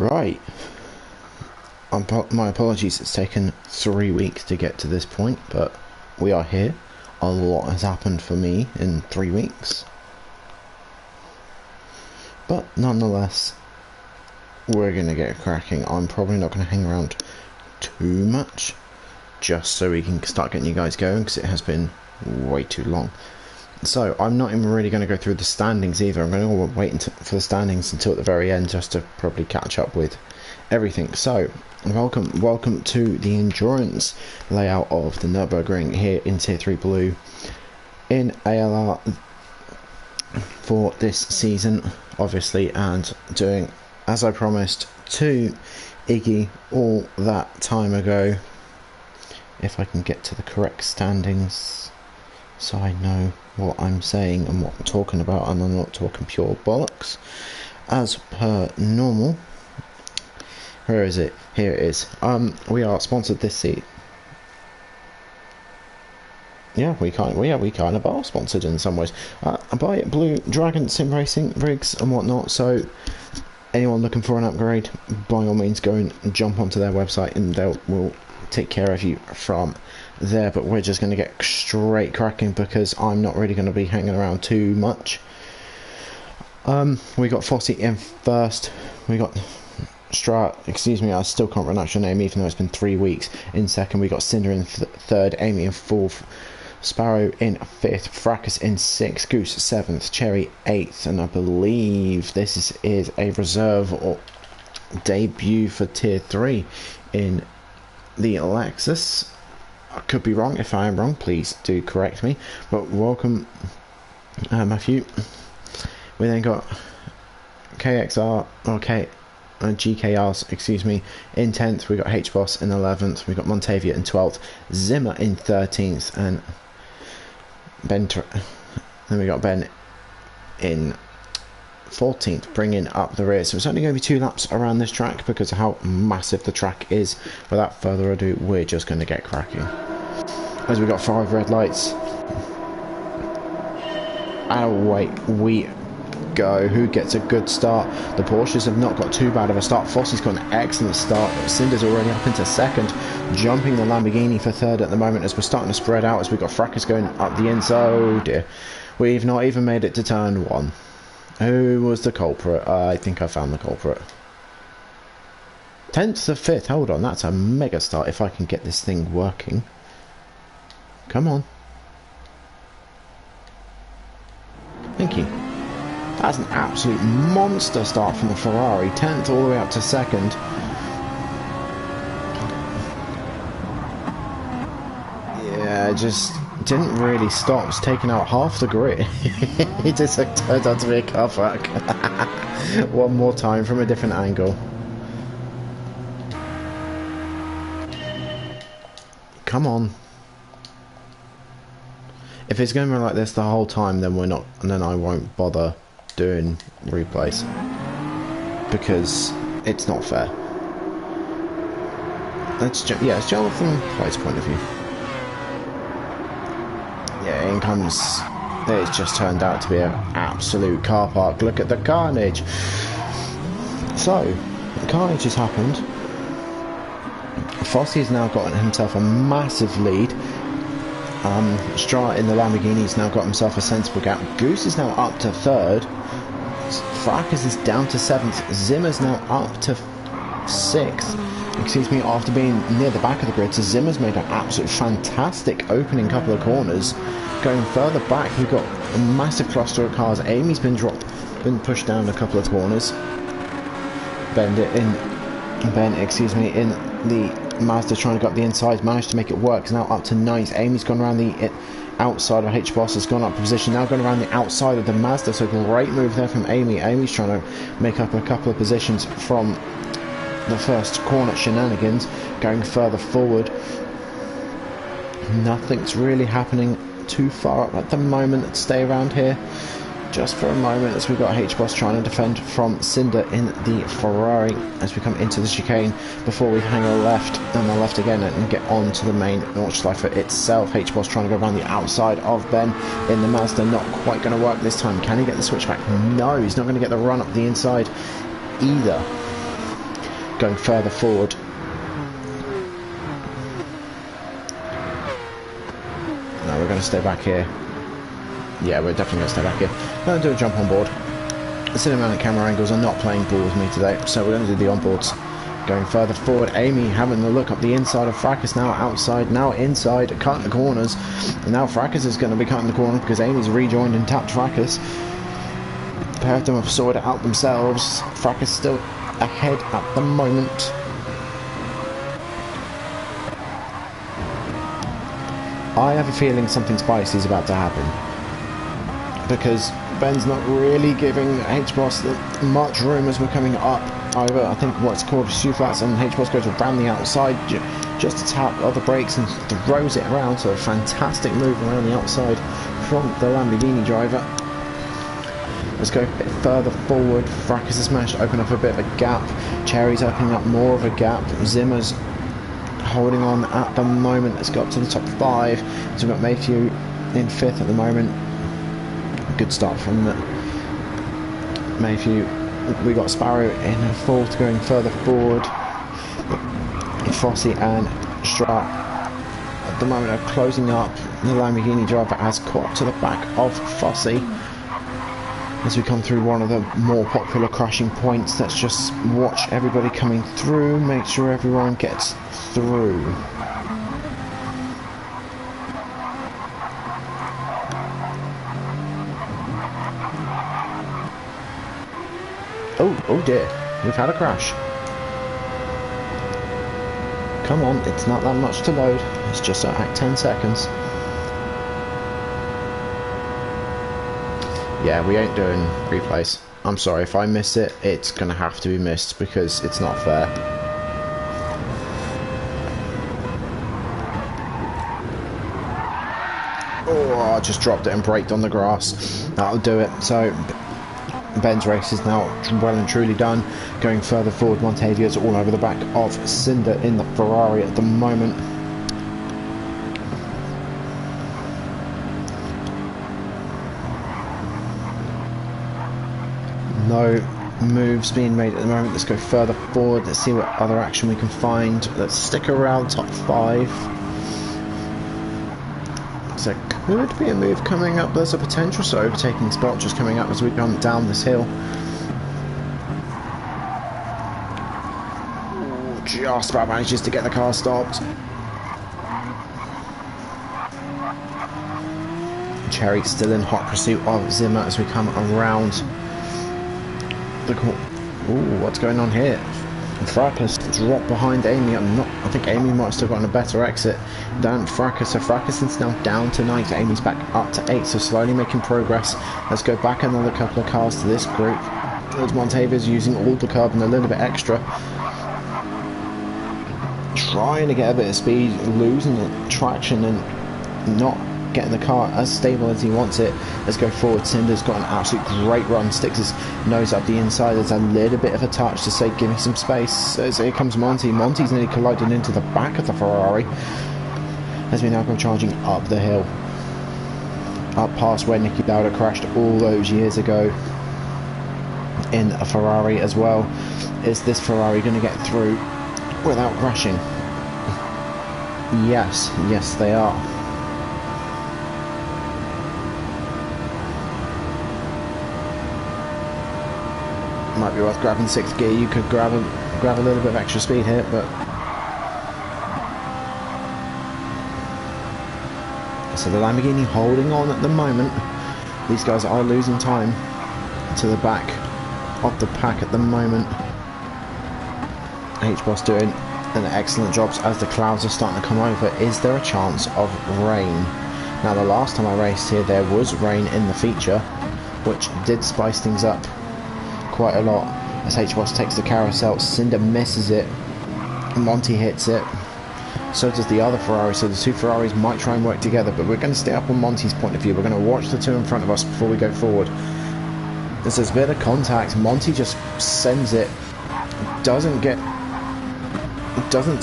Right. My apologies, it's taken 3 weeks to get to this point, but we are here. A lot has happened for me in 3 weeks. But nonetheless, we're going to get cracking. I'm probably not going to hang around too much, just so we can start getting you guys going, because it has been way too long. So I'm not even really going to go through the standings either. I'm going to wait for the standings until at the very end, just to probably catch up with everything. So welcome to the endurance layout of the Nürburgring here in Tier 3 Blue in ALR for this season, obviously, and doing as I promised to Iggy all that time ago. If I can get to the correct standings so I know what I'm saying and what I'm talking about, and I'm not talking pure bollocks as per normal. Where is it? Here it is. We are sponsored this seat. Yeah, we kind of are sponsored in some ways by Blue Dragon Sim Racing rigs and whatnot. So anyone looking for an upgrade, by all means, go and jump onto their website, and will take care of you from there. But we're just going to get straight cracking, because I'm not really going to be hanging around too much. We got Fossey in first. We got excuse me, I still can't pronounce your name even though it's been 3 weeks. In second, we got Cinder in third, Amy in fourth, Sparrow in fifth, Fracas in sixth, Goose seventh, Cherry eighth, and I believe this is a reserve or debut for Tier 3 in the Lexus. I could be wrong. If I am wrong, please do correct me. But welcome, Matthew. We then got KXR, okay, GKRs, excuse me, in 10th. We got HBoss in 11th. We got Montavia in 12th, Zimmer in 13th, and then we got Ben in 14th, bringing up the rear. So it's only going to be 2 laps around this track because of how massive the track is. Without further ado, we're just going to get cracking. As we got 5 red lights, and away we go. Who gets a good start? The Porsches have not got too bad of a start. Fossey's got an excellent start. Cinder's already up into second, jumping the Lamborghini for third at the moment, as we're starting to spread out, as we've got Fracas going up the inside. Oh dear, we've not even made it to turn 1. Who was the culprit? I think I found the culprit. 10th to 5th. Hold on, that's a mega start. If I can get this thing working. Come on. Thank you. That's an absolute monster start from the Ferrari. 10th all the way up to 2nd. Yeah, just didn't really stop. It's taken out half the grid. It just turned out to be a car wreck. One more time from a different angle. Come on. If it's going to be like this the whole time, then then I won't bother doing replays, because it's not fair. It's Jonathan White's point of view. Yeah, in comes. It's just turned out to be an absolute car park. Look at the carnage. So, the carnage has happened. Fossey's now got himself a massive lead. Strata in the Lamborghini's now got himself a sensible gap. Goose is now up to 3rd. Fracas is down to 7th. Zimmer's now up to 6th. Excuse me, after being near the back of the grid. So Zimmer's made an absolute fantastic opening couple of corners. Going further back, we've got a massive cluster of cars. Amy's been pushed down a couple of corners. Ben in the Mazda trying to go up the inside, managed to make it work. Is now up to 9th. Amy's gone around the outside of HBoss, has gone up position, now going around the outside of the Mazda, so great move there from Amy. Amy's trying to make up a couple of positions from the first corner shenanigans. Going further forward, nothing's really happening too far up at the moment. Let's stay around here just for a moment, as we've got HBoss trying to defend from Cinder in the Ferrari as we come into the chicane before we hang a left and a left again and get on to the main Nordschleife itself. HBoss trying to go around the outside of Ben in the Mazda, not quite going to work this time. Can he get the switchback? No, he's not going to get the run up the inside either. going further forward. No, we're going to stay back here. Yeah, we're definitely going to stay back here. We're going to do a jump on board. The cinematic camera angles are not playing ball with me today, so we're going to do the onboards. Going further forward, Amy having a look up the inside of Fracas, now outside, now inside, cutting the corners. And now Fracas is going to be cutting the corner because Amy's rejoined and tapped Fracas. The pair of them have sorted it out themselves. Fracas still ahead at the moment. I have a feeling something spicy is about to happen, because Ben's not really giving H-Boss much room as we're coming up over, I think, what's called a shoe flats, and H-Boss goes around the outside just to tap other brakes and throws it around. So a fantastic move around the outside from the Lamborghini driver. Let's go a bit further forward. Fracas has managed to open up a bit of a gap. Cherry's opening up more of a gap. Zimmer's holding on at the moment. Let's go up to the top 5. So we've got Mayhew in 5th at the moment. Good start from Mayhew. We got Sparrow in 4th, going further forward. Fossey and Stra at the moment are closing up. The Lamborghini driver has caught to the back of Fossey as we come through one of the more popular crashing points. Let's just watch everybody coming through, make sure everyone gets through. Oh dear, we've had a crash. Come on, it's not that much to load. It's just at 10 seconds. Yeah, we ain't doing replays. I'm sorry, if I miss it, it's gonna have to be missed because it's not fair. Oh, I just dropped it and braked on the grass. That'll do it. So Ben's race is now well and truly done. Going further forward, Montavia's all over the back of Cinder in the Ferrari at the moment. No moves being made at the moment. Let's go further forward. Let's see what other action we can find. Let's stick around top 5. So could be a move coming up. There's a potential overtaking spot just coming up as we come down this hill. Ooh, just about manages to get the car stopped. Cherry still in hot pursuit of Zimmer as we come around the corner. Ooh, what's going on here? Fracas dropped behind Amy. I think Amy might have still gotten a better exit than Fracas. So Fracas is now down to 9. Amy's back up to 8. So slowly making progress. Let's go back another couple of cars to this group. As Montavia's using all the curb and a little bit extra. Trying to get a bit of speed, losing the traction and not getting the car as stable as he wants it. Let's go forward. Cinder's got an absolute great run, sticks his nose up the inside. There's a little bit of a touch to say give me some space. So here comes Monty's nearly collided into the back of the Ferrari as we now go charging up the hill, up past where Niki Lauda crashed all those years ago in a Ferrari as well. Is this Ferrari going to get through without crashing? Yes they are. Might be worth grabbing 6th gear. You could grab a little bit of extra speed here, but so the Lamborghini holding on at the moment. These guys are losing time to the back of the pack at the moment. H-Boss doing an excellent job as the clouds are starting to come over. Is there a chance of rain? Now, the last time I raced here, there was rain in the feature, which did spice things up quite a lot as H-Boss takes the carousel. Cinder misses it, Monty hits it, so does the other Ferrari. So the two Ferraris might try and work together, but we're going to stay up on Monty's point of view. We're going to watch the two in front of us before we go forward. There's a bit of contact. Monty just sends it, doesn't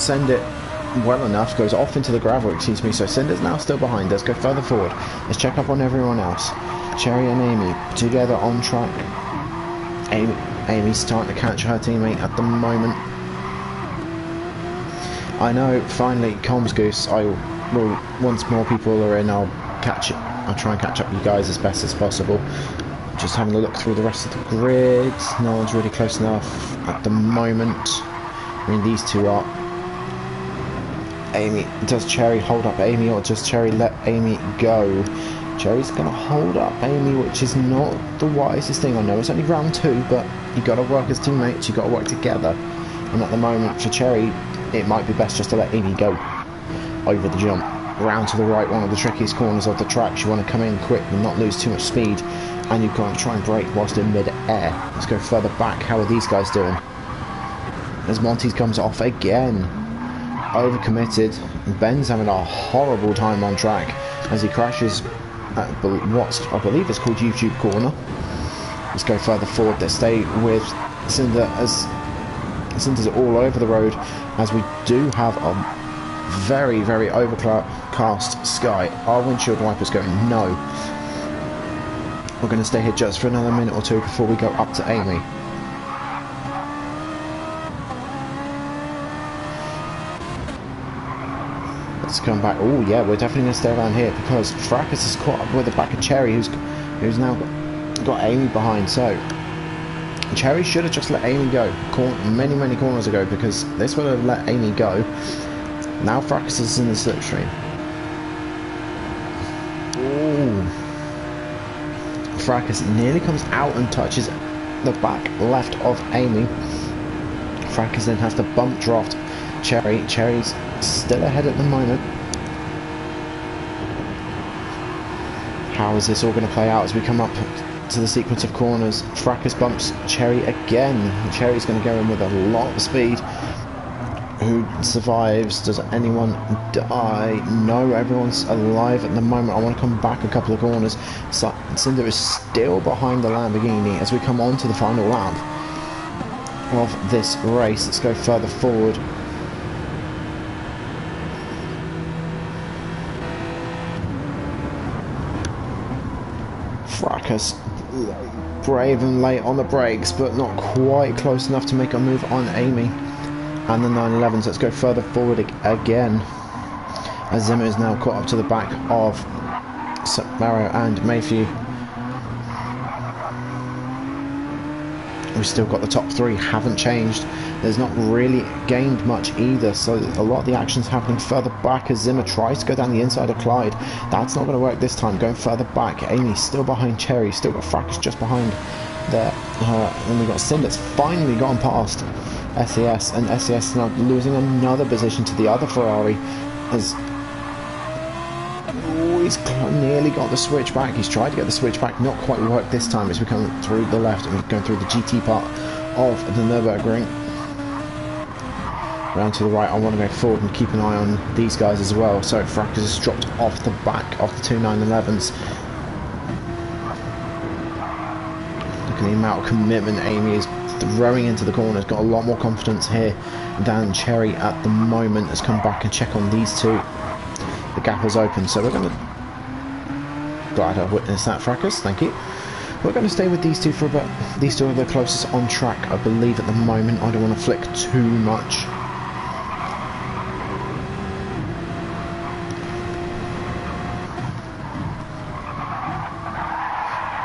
send it well enough, goes off into the gravel, excuse me. So Cinder's now still behind. Let's go further forward. Let's check up on everyone else. Cherry and Amy together on track. Amy's starting to catch her teammate at the moment. I know, finally, Comms Goose, I will, once more people are in, I'll try and catch up with you guys as best as possible. Just having a look through the rest of the grid, no one's really close enough at the moment. I mean, these two are. Amy, does Cherry hold up Amy, or does Cherry let Amy go? Cherry's going to hold up Amy, which is not the wisest thing. I know it's only round 2, but you got to work as teammates, you got to work together. And at the moment, for Cherry, it might be best just to let Amy go over the jump. Round to the right, one of the trickiest corners of the track. You want to come in quick and not lose too much speed, and you can't try and brake whilst in mid-air. Let's go further back. How are these guys doing? As Monty's comes off again. Overcommitted. Ben's having a horrible time on track as he crashes at what I believe is called YouTube Corner. Let's go further forward. Let's stay with Cinder as Cinder's all over the road, as we do have a very, very overcast sky. Our windshield wipers going no. We're going to stay here just for another minute or two before we go up to Amy. Let's come back. Oh yeah, we're definitely going to stay around here because Fracas has caught up with the back of Cherry, who's now got Amy behind. So Cherry should have just let Amy go many corners ago, because this would have let Amy go. Now Fracas is in the slipstream. Ooh. Fracas nearly comes out and touches the back left of Amy. Fracas then has to bump draft Cherry. Cherry's still ahead at the moment. How is this all going to play out as we come up to the sequence of corners? Fracas bumps Cherry again. Cherry's going to go in with a lot of speed. Who survives? Does anyone die? No, everyone's alive at the moment. I want to come back a couple of corners. Cinder is still behind the Lamborghini as we come on to the final lap of this race. Let's go further forward. Fracas brave and late on the brakes, but not quite close enough to make a move on Amy and the 911s. Let's go further forward again, as Zimmer is now caught up to the back of Aero and Mayhew. We've still got the top 3, haven't changed. There's not really gained much either, so a lot of the action's happening further back as Zimmer tries to go down the inside of Clyde. That's not going to work this time. Going further back, Amy's still behind Cherry, still got Fracas just behind there. And we've got Cinder's finally gone past SES, and SES is now losing another position to the other Ferrari as he's nearly got the switch back. He's tried to get the switch back, not quite worked this time as we come through the left and we're going through the GT part of the Nürburgring. Round to the right, I want to go forward and keep an eye on these guys as well. So Fracas has dropped off the back of the two 911s. Look at the amount of commitment Amy is throwing into the corners. Got a lot more confidence here than Cherry at the moment. Has come back and check on these two. The gap is open, so we're going to... Glad I've witnessed that, Fracas, thank you. We're going to stay with these two for about... These two are the closest on track, I believe, at the moment. I don't want to flick too much.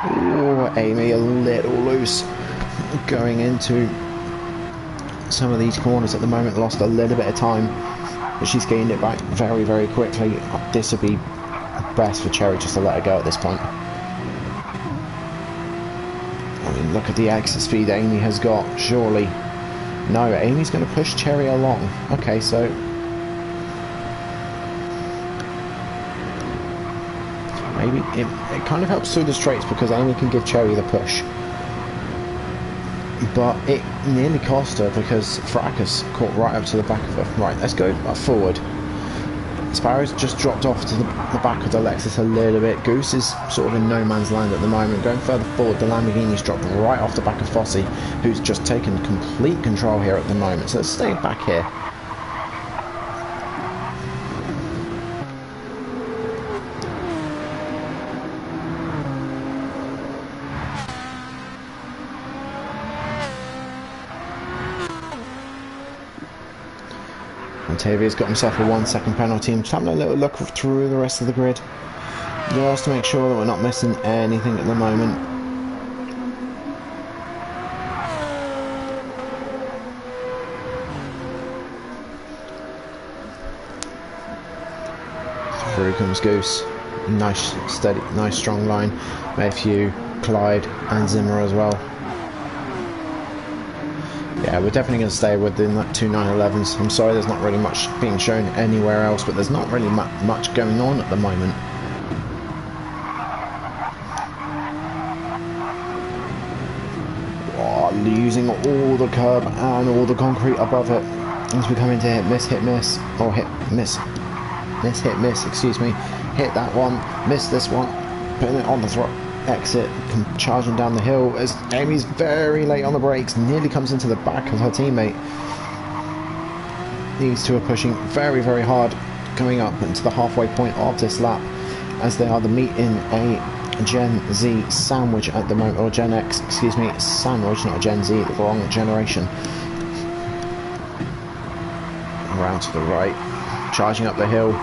Oh, Amy a little loose going into some of these corners at the moment. Lost a little bit of time, but she's gained it back very, very quickly. This would be best for Cherry just to let her go at this point. I mean, look at the exit speed Amy has got, surely. No, Amy's going to push Cherry along. Okay, so... maybe it kind of helps through the straights because Amy can give Cherry the push. But it nearly cost her because Fracas caught right up to the back of her. Right, let's go forward. Sparrow's just dropped off to the back of the Lexus a little bit. Goose is sort of in no man's land at the moment. Going further forward, the Lamborghini's dropped right off the back of Fossey, who's just taken complete control here at the moment. So let's stay back here. And Tavia's got himself a 1 second penalty. I'm just having a little look through the rest of the grid, just to make sure that we're not missing anything at the moment. Through comes Goose. Nice, steady, nice strong line. Mayhew, Clyde and Zimmer as well. Yeah, we're definitely going to stay within that 2 911s. I'm sorry there's not really much being shown anywhere else, but there's not really much going on at the moment. Oh, losing all the curb and all the concrete above it. As we come into hit, miss, or hit, miss, excuse me. Hit that one, miss this one, putting it on the throat. Exit, charging down the hill as Amy's very late on the brakes, nearly comes into the back of her teammate. These two are pushing very, very hard, coming up into the halfway point of this lap, as they are the meet in a Gen Z sandwich at the moment, or Gen X, excuse me, sandwich, not a Gen Z, the wrong generation. Around to the right, charging up the hill.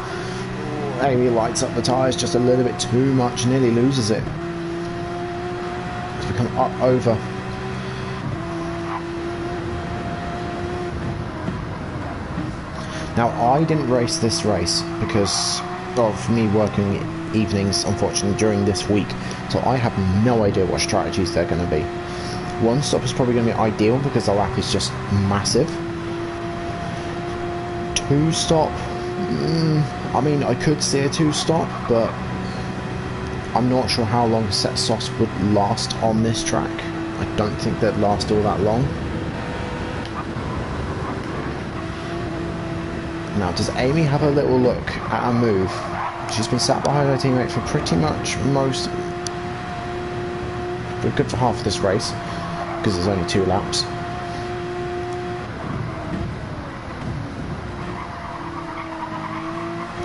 Amy lights up the tyres just a little bit too much, nearly loses it. Come up over. Now I didn't race this race because of me working evenings, unfortunately, during this week, so I have no idea what strategies they're going to be. One stop is probably going to be ideal because the lap is just massive. 2 stop, I mean, I could see a 2 stop, but I'm not sure how long set softs would last on this track. I don't think they'd last all that long. Now, does Amy have a little look at her move? She's been sat behind her teammate for pretty much good for half of this race, because there's only 2 laps.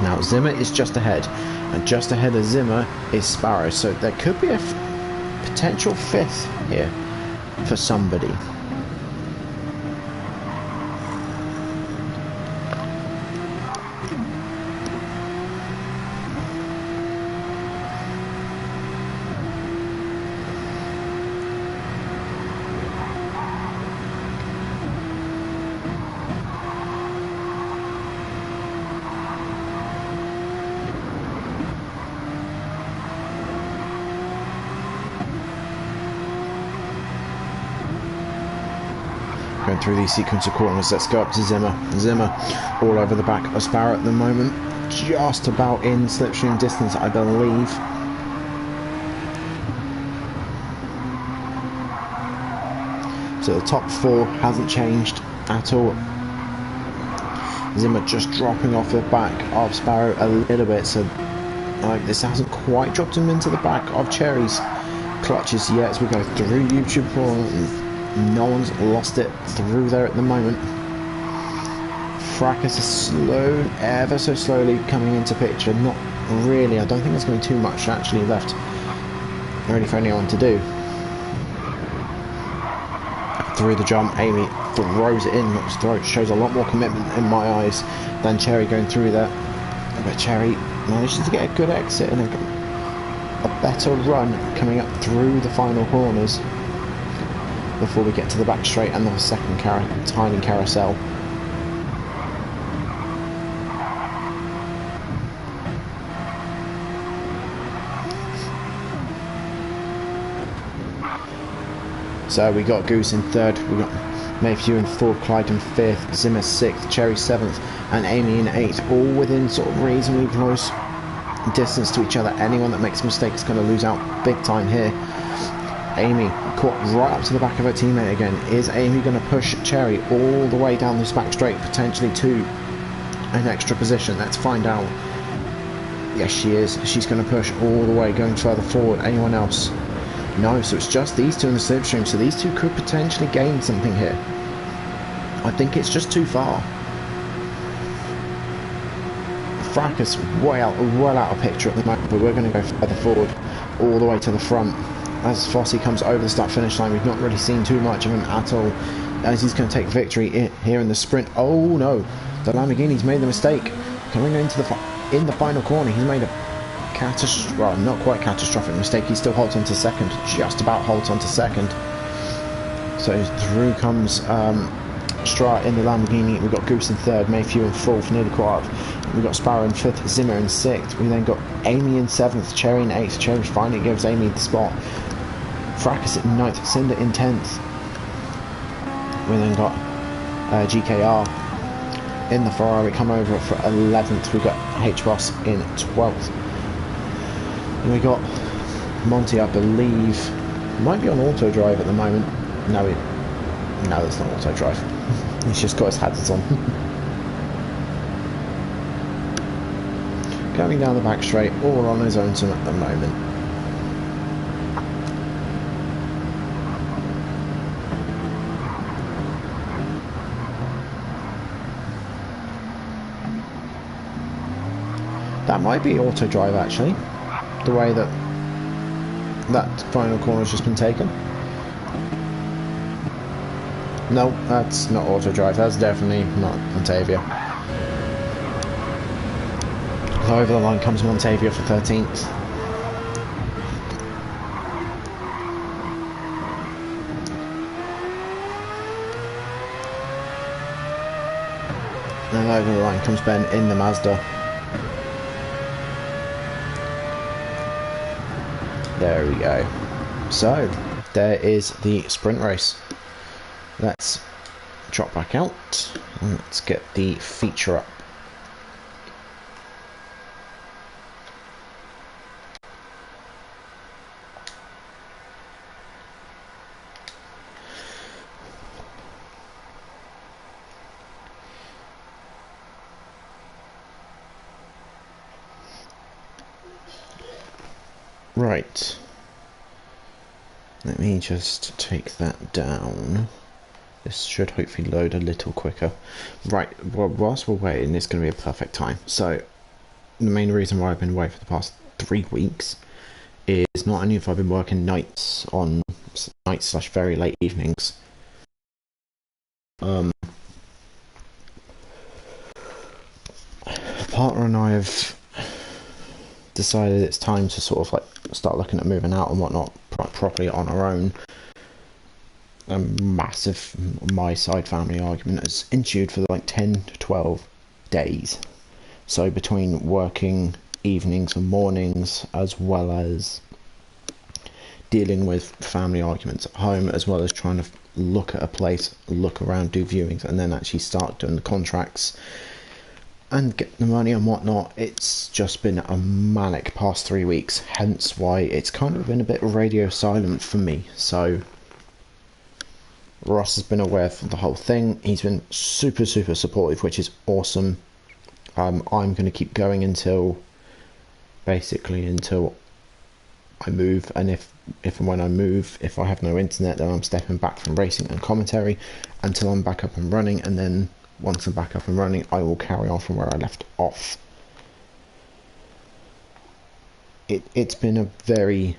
Now, Zimmer is just ahead. And just ahead of Zimmer is Sparrow, so there could be a potential 5th here for somebody. Going through these sequence of corners, let's go up to Zimmer. Zimmer all over the back of Sparrow at the moment, just about in slipstream distance, I believe. So the top 4 hasn't changed at all. Zimmer just dropping off the back of Sparrow a little bit, so this hasn't quite dropped him into the back of Cherry's clutches yet as we go through YouTube corners. No one's lost it through there at the moment. Fracas is slow, ever so slowly coming into picture. Not really, I don't think there's going to be too much actually left really for anyone to do. Through the jump, Amy throws it in, shows a lot more commitment in my eyes than Cherry going through there. But Cherry manages to get a good exit and a better run coming up through the final corners before we get to the back straight and the second tiny carousel. So we got Goose in 3rd, we got Mayhew in 4th, Clyde in 5th, Zimmer 6th, Cherry 7th and Amy in 8th, all within sort of reasonably close distance to each other. Anyone that makes a mistake is going to lose out big time here. Amy caught right up to the back of her teammate again. Is Amy going to push Cherry all the way down this back straight, potentially to an extra position? Let's find out. Yes, she is. She's going to push all the way, going further forward. Anyone else? No, so it's just these two in the slipstream, so these two could potentially gain something here. I think it's just too far. Fracas well out of picture at the moment, but we're going to go further forward, all the way to the front. As Fossey comes over the start-finish line, we've not really seen too much of him at all, as he's going to take victory here in the sprint. Oh no, the Lamborghini's made the mistake. Coming into in the final corner, he's made a well, not quite catastrophic mistake. He still holds on to second, just about holds on to second. So through comes Strat in the Lamborghini. We've got Goose in third, Mayhew in fourth, nearly caught up. We've got Sparrow in fifth, Zimmer in sixth. We then got Amy in seventh, Cherry in eighth. Cherry finally gives Amy the spot. Fracas in ninth, Cinder in 10th. We then got GKR in the Ferrari, come over for 11th. We got H-Boss in 12th. And we got Monty, I believe, might be on auto drive at the moment. No, it's not auto drive. He's just got his hazards on. Going down the back straight, all on his own at the moment. That might be auto drive actually, the way that final corner has just been taken. No, that's not auto drive, that's definitely not Montavia. Over the line comes Montavia for 13th. And over the line comes Ben in the Mazda. There we go. So, there is the sprint race. Let's drop back out and let's get the feature up. Right, let me just take that down. This should hopefully load a little quicker. Right, well, whilst we're waiting, it's going to be a perfect time. So, the main reason why I've been away for the past 3 weeks is not only have I been working nights / very late evenings, a partner and I have decided it's time to sort of like start looking at moving out and whatnot properly on our own. A massive my side family argument has ensued for like 10 to 12 days. So between working evenings and mornings, as well as dealing with family arguments at home, as well as trying to look at a place, look around, do viewings, and then actually start doing the contracts and get the money and whatnot, it's just been a manic past 3 weeks, hence why it's kind of been a bit radio silent for me. So Ross has been aware of the whole thing. He's been super supportive, which is awesome. I'm going to keep going until I move, and if and when I move, if I have no internet, then I'm stepping back from racing and commentary until I'm back up and running, and then once I'm back up and running, I will carry on from where I left off. It's been a very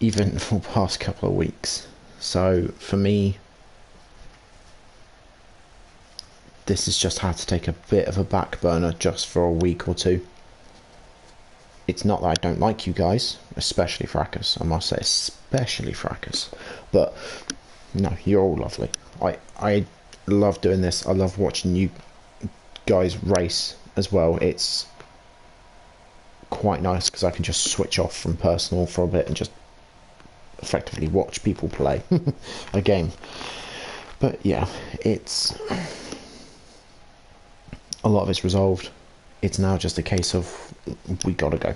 eventful past couple of weeks. So for me, this has just had to take a bit of a back burner just for a week or two. It's not that I don't like you guys, especially Fracas, I must say, especially Fracas. But no, you're all lovely. I love doing this. I love watching you guys race as well. It's quite nice because I can just switch off from personal for a bit and just effectively watch people play a game. But yeah, it's a lot of it's resolved. It's now just a case of we gotta go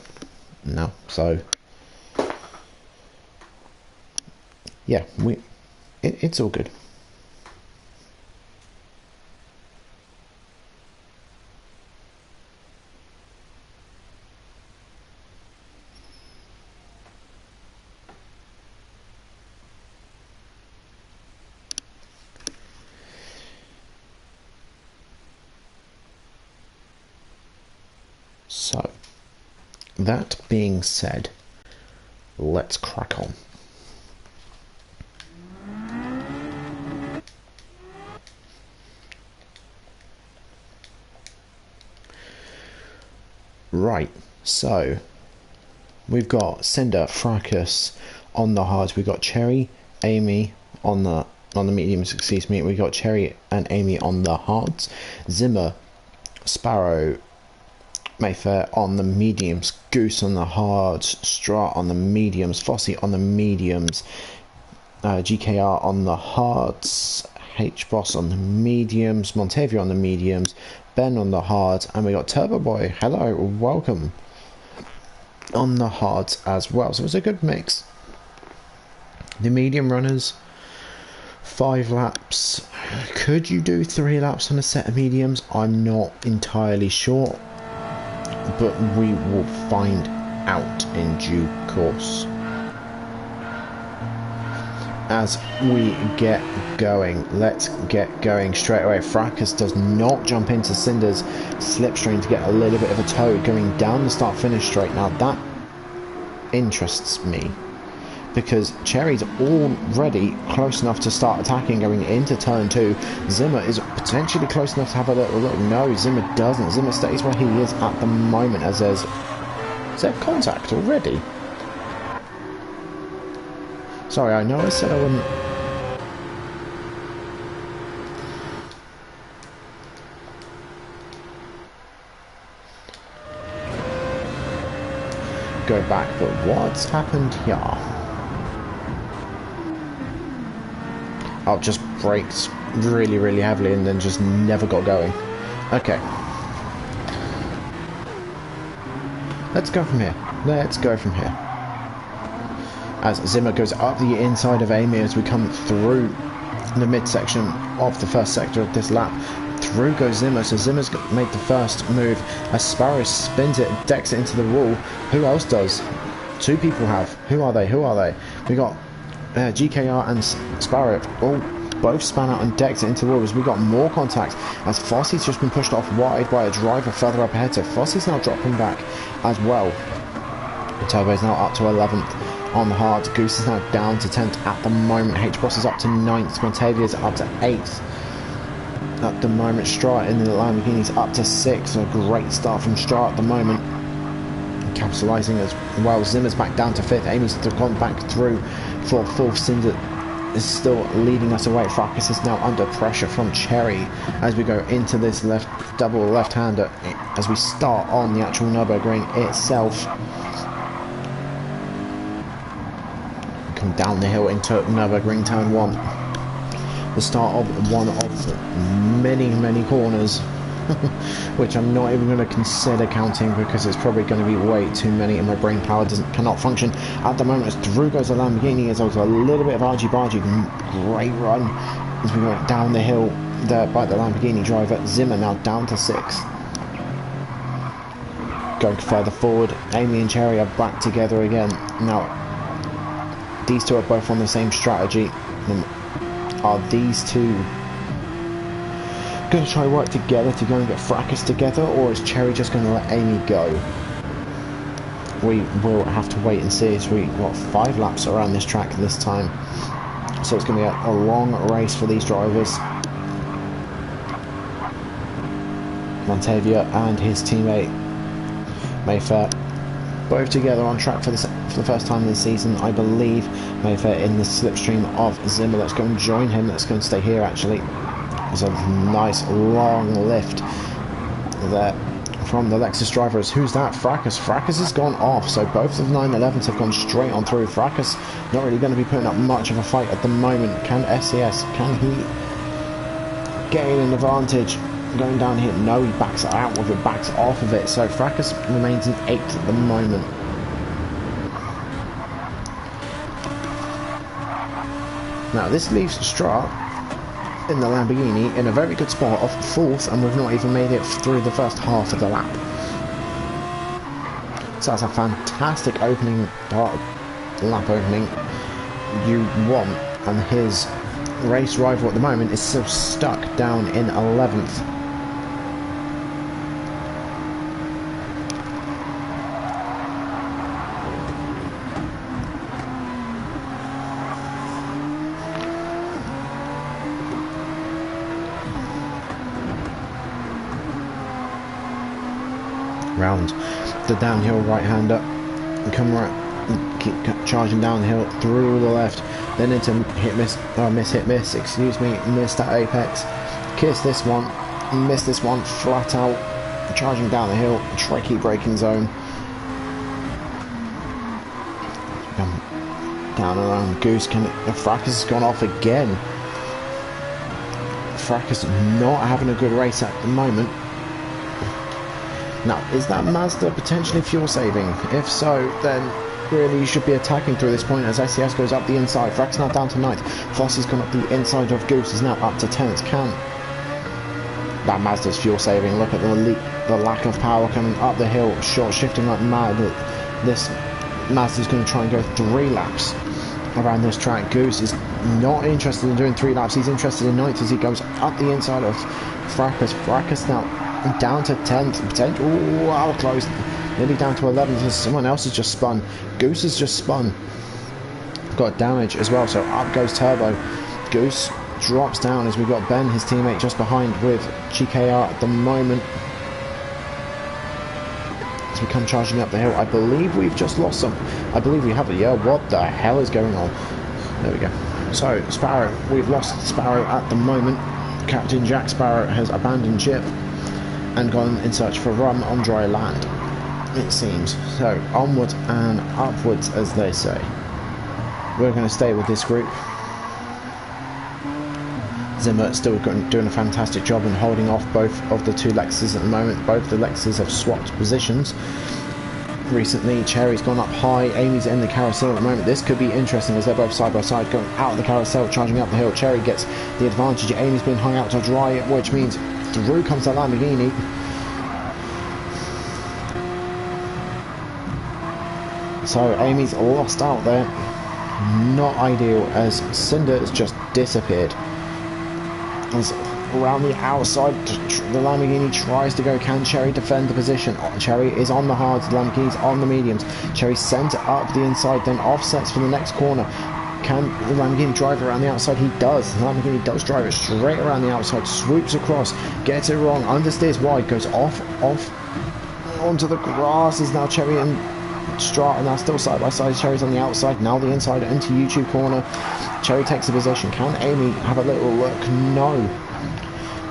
now. So yeah, it's all good. So, that being said, let's crack on. Right, so we've got Cinder, Fracas on the hards. We've got Cherry, Amy on the mediums, excuse me. We've got Cherry and Amy on the hards. Zimmer, Sparrow, Mayfair on the mediums, Goose on the hards, Strat on the mediums, Fossey on the mediums, GKR on the hards, H-Boss on the mediums, Montavia on the mediums, Ben on the hards, and we got Turbo Boy, hello, welcome, on the hards as well. So it's a good mix. The medium runners, 5 laps. Could you do 3 laps on a set of mediums? I'm not entirely sure, but we will find out in due course. As we get going, let's get going straight away. Fracas does not jump into Cinder's slipstream to get a little bit of a tow going down the start finish straight. Now that interests me, because Cherry's already close enough to start attacking going into turn 2. Zimmer is potentially close enough to have a little look. No, Zimmer doesn't. Zimmer stays where he is at the moment, as is there contact already? Sorry, I know I said I wouldn't. Go back, but what's happened here? Oh, just braked really, really heavily and then just never got going. Okay. Let's go from here. Let's go from here. As Zimmer goes up the inside of Amy as we come through the midsection of the first sector of this lap. Through goes Zimmer, so Zimmer's made the first move as Sparrow spins it, decks it into the wall. Who else does? 2 people have. Who are they? Who are they? We got GKR and Sparrow both span out and decks it into the wall as we got more contacts as Fossey's just been pushed off wide by a driver further up ahead, so Fossey's now dropping back as well. The Turbo's now up to 11th on the hard. Goose is now down to 10th at the moment. H-Boss is up to 9th. Montavia's up to 8th at the moment. Strat in the Lamborghini's up to 6th. A great start from Strat at the moment, capitalising as well. Zimmer's back down to 5th. Amy's gone back through for 4th. Cinder is still leading us away. Fracas is now under pressure from Cherry as we go into this double left-hander as we start on the actual Nürburgring itself. Come down the hill into Nürburgring turn 1. The start of one of many corners which I'm not even going to consider counting because it's probably going to be way too many and my brain power cannot function at the moment. As through goes the Lamborghini, as also a little bit of argy-bargy. Great run as we go down the hill there by the Lamborghini driver. Zimmer now down to 6th. Going further forward, Amy and Cherry are back together again. Now these two are both on the same strategy. Are these two going to try work together to go and get Fracas together, or is Cherry just going to let Amy go? We will have to wait and see, as we got 5 laps around this track this time, so it's going to be a long race for these drivers. Montavia and his teammate Mayfair both together on track for the first time this season, I believe. Mayfair in the slipstream of Zimmer. Let's go and join him. Let's go and stay here actually. There's a nice long lift there from the Lexus drivers. Who's that? Fracas. Fracas has gone off, so both of the 911s have gone straight on through. Fracas not really going to be putting up much of a fight at the moment. Can SCS, can he gain an advantage going down here? No, he backs out of it, backs off of it, so Fracas remains in 8th at the moment. Now this leaves Strat in the Lamborghini in a very good spot of 4th, and we've not even made it through the first half of the lap. So that's a fantastic opening lap opening you want, and his race rival at the moment is still stuck down in 11th. round the downhill right-hander, come right, keep charging down the hill through the left, then into miss, excuse me, missed at apex, kiss this one, missed this one, flat out, charging down the hill, tricky braking zone, come down around Goose, Fracas has gone off again. Fracas not having a good race at the moment. Now, is that Mazda potentially fuel saving? If so, then really you should be attacking through this point as SES goes up the inside. Fracas now down to 9th. Fossey's gone up the inside of Goose, is now up to 10th. Can that Mazda's fuel saving? Look at the lack of power coming up the hill, short shifting like mad. This Mazda's going to try and go 3 laps around this track. Goose is not interested in doing 3 laps. He's interested in 9th as he goes up the inside of Fracas. Fracas now down to 10th. Potential. Ooh, wow, close. Nearly down to 11th. Someone else has just spun. Goose has just spun. Got damage as well. So up goes Turbo. Goose drops down as we've got Ben, his teammate, just behind with GKR at the moment. As we come charging up the hill, I believe we've just lost some. I believe we have it. Yeah, what the hell is going on? There we go. So Sparrow, we've lost Sparrow at the moment. Captain Jack Sparrow has abandoned ship and gone in search for rum on dry land, it seems. So onwards and upwards, as they say. We're going to stay with this group. Zimmer still doing a fantastic job in holding off both of the 2 Lexuses at the moment. Both the Lexuses have swapped positions recently. Cherry's gone up high, Amy's in the carousel at the moment. This could be interesting as they're both side by side going out of the carousel, charging up the hill. Cherry gets the advantage. Amy's been hung out to dry, which means through comes the Lamborghini. So Amy's lost out there. Not ideal as Cinder has just disappeared. As around the outside, the Lamborghini tries to go. Can Cherry defend the position? Cherry is on the hards, the Lamborghini's on the mediums. Cherry sent it up the inside, then offsets for the next corner. Can the Lamborghini drive around the outside? He does. The Lamborghini does drive it straight around the outside, swoops across, gets it wrong, understeers wide, goes off onto the grass. Is now Cherry and Strata now still side by side. Cherry's on the outside, now the inside into YouTube corner. Cherry takes the position. Can Amy have a little look? No,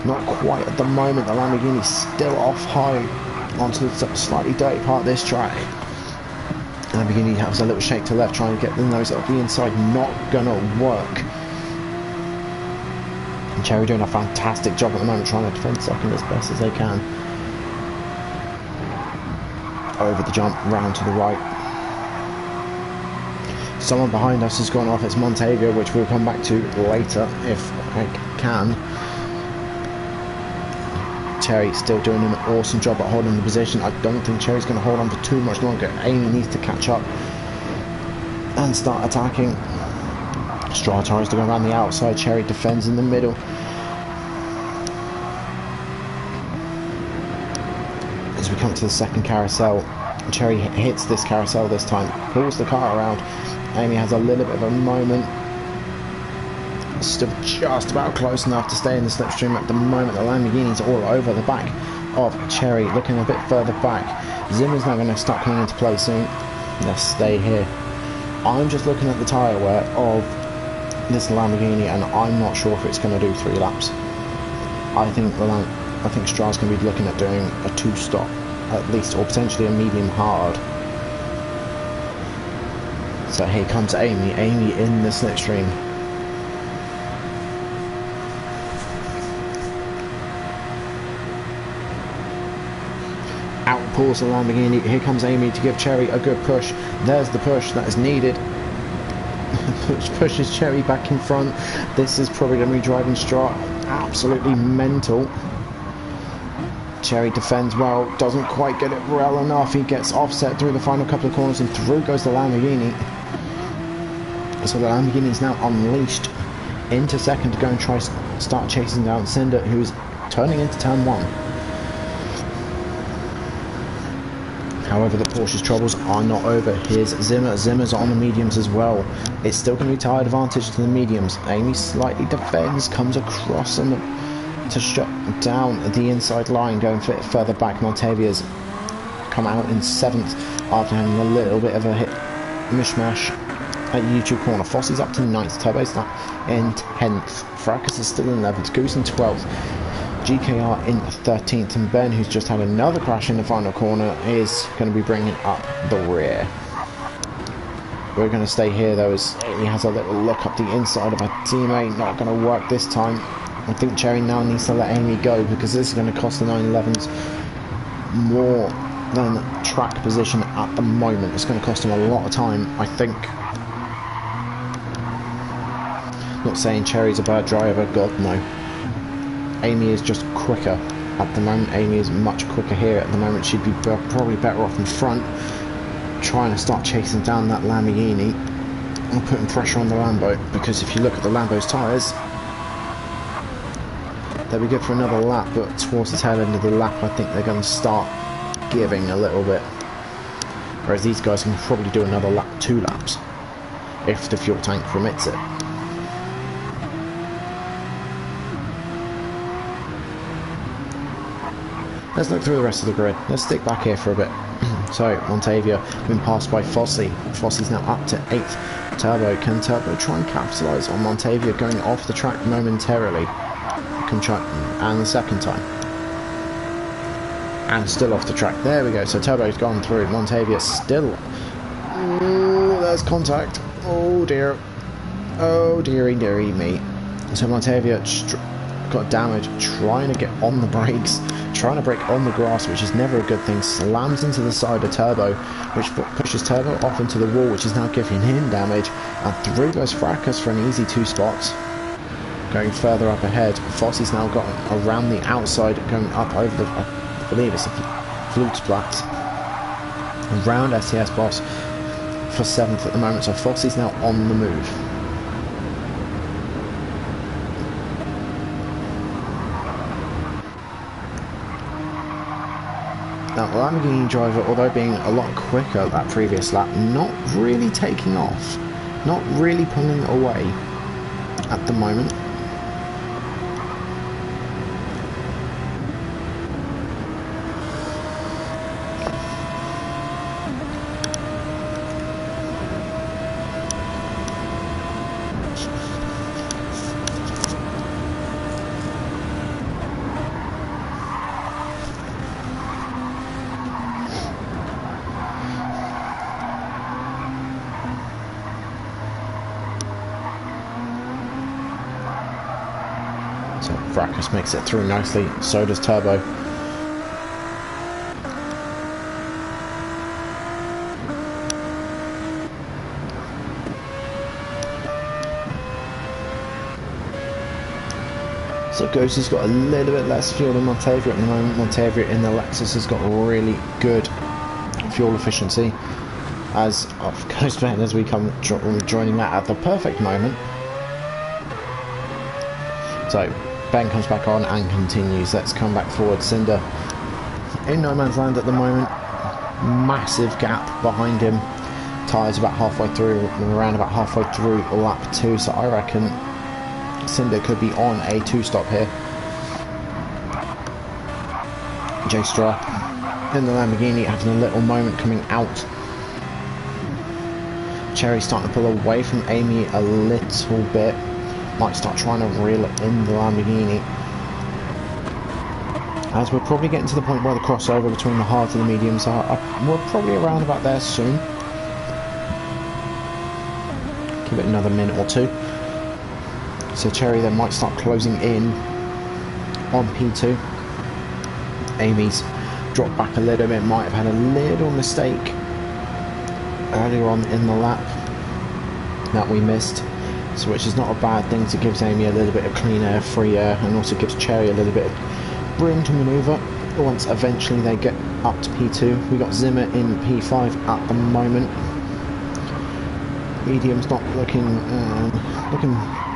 not quite at the moment. The Lamborghini's still off high onto the slightly dirty part of this track. Lamborghini has a little shake to left, trying to get the nose up the inside. Not gonna work. And Cherry doing a fantastic job at the moment, trying to defend second as best as they can. Over the jump, round to the right. Someone behind us has gone off. It's Montego, which we'll come back to later if I can. Cherry still doing an awesome job at holding the position. I don't think Cherry's going to hold on for too much longer. Amy needs to catch up and start attacking. Strata tries to go around the outside. Cherry defends in the middle. As we come to the second carousel, Cherry hits this carousel this time, pulls the car around. Amy has a little bit of a moment. Still just about close enough to stay in the slipstream at the moment. The Lamborghini's all over the back of Cherry, looking a bit further back. Zimmer's now going to start coming into play soon. Let's stay here. I'm just looking at the tyre wear of this Lamborghini and I'm not sure if it's going to do 3 laps. I think Strata's going to be looking at doing a 2-stop at least, or potentially a medium hard. So here comes Amy in the slipstream. Out pulls the Lamborghini. Here comes Amy to give Cherry a good push. There's the push that is needed. Which pushes Cherry back in front. This is probably going to be driving Strata absolutely mental. Cherry defends well, doesn't quite get it well enough. He gets offset through the final couple of corners and through goes the Lamborghini. So the Lamborghini is now unleashed into second to go and try start chasing down Cinder, who's turning into turn 1. However, the Porsche's troubles are not over. Here's Zimmer. Zimmer's on the mediums as well. It's still going to be tyre advantage to the mediums. Amy slightly defends, comes across to shut down the inside line, going further back. Montavia's come out in 7th after having a little bit of a hit mishmash at YouTube corner. Fossey's up to 9th, Turbo's now in 10th, Fracas is still in 11th, Goose in 12th, GKR in 13th, and Ben, who's just had another crash in the final corner, is going to be bringing up the rear. We're going to stay here though, as he has a little look up the inside of her teammate. Not going to work this time. I think Cherry now needs to let Amy go, because this is going to cost the 911s more than track position at the moment. It's going to cost him a lot of time, I think. Not saying Cherry's a bad driver, God no. Amy is just quicker at the moment. Amy is much quicker here at the moment. She'd be probably better off in front, trying to start chasing down that Lamborghini and putting pressure on the Lambo, because if you look at the Lambo's tyres, they'll be good for another lap, but towards the tail end of the lap I think they're going to start giving a little bit, whereas these guys can probably do another lap, 2 laps, if the fuel tank permits it. Let's look through the rest of the grid. Let's stick back here for a bit. So, Montavia been passed by Fossey. Fossey's now up to 8th. Turbo, can Turbo try and capitalise on Montavia going off the track momentarily? Can try, and the second time. And still off the track. There we go. So Turbo's gone through. Montavia still. Ooh, there's contact. Oh dear. Oh dearie dearie me. So Montavia got damage trying to get on the brakes, trying to brake on the grass, which is never a good thing. Slams into the side of Turbo, which pushes Turbo off into the wall, which is now giving him damage, and through goes Fracas for an easy 2 spots. Going further up ahead, Fossey's now got around the outside, going up over the, I believe it's the Flutsplatz, around STS Boss for 7th at the moment, so Fossey's now on the move. Now, the Lamborghini driver, although being a lot quicker that previous lap, not really taking off, not really pulling away at the moment. So Fracas makes it through nicely, so does Turbo. So Ghost has got a little bit less fuel than Montavia at the moment. Montavia in the Lexus has got really good fuel efficiency. As of Ghost Ben, as we come joining that at the perfect moment. So Ben comes back on and continues. Let's come back forward. Cinder in no man's land at the moment. Massive gap behind him. Tyres about halfway through, around about halfway through lap 2. So I reckon Cinder could be on a 2-stop here. J-Stra in the Lamborghini having a little moment coming out. Cherry starting to pull away from Amy a little bit. Might start trying to reel it in the Lamborghini. As we're probably getting to the point where the crossover between the hards and the mediums are. We're probably around about there soon. Give it another minute or 2. So Cherry then might start closing in on P2. Amy's dropped back a little bit, might have had a little mistake earlier on in the lap that we missed. So which is not a bad thing, to gives Amy a little bit of clean air, free air, and also gives Cherry a little bit of room to manoeuvre once eventually they get up to P2. We got Zimmer in P5 at the moment. Medium's not looking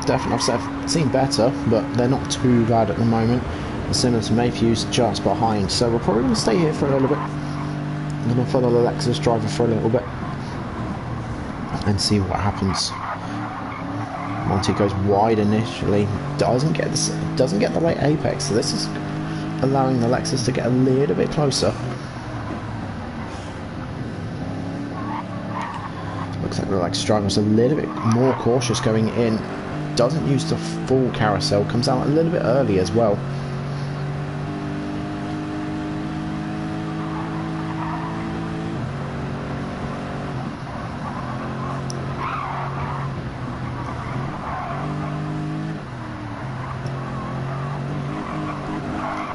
definitely. I've seen better, but they're not too bad at the moment. And similar to Mayfew's just behind. So we're probably going to stay here for a little bit. I'm going to follow the Lexus driver for a little bit and see what happens. Monty goes wide initially, doesn't get the late apex, so this is allowing the Lexus to get a little bit closer. looks like the Relax driver's a little bit more cautious going in. Doesn't use the full carousel, comes out a little bit early as well.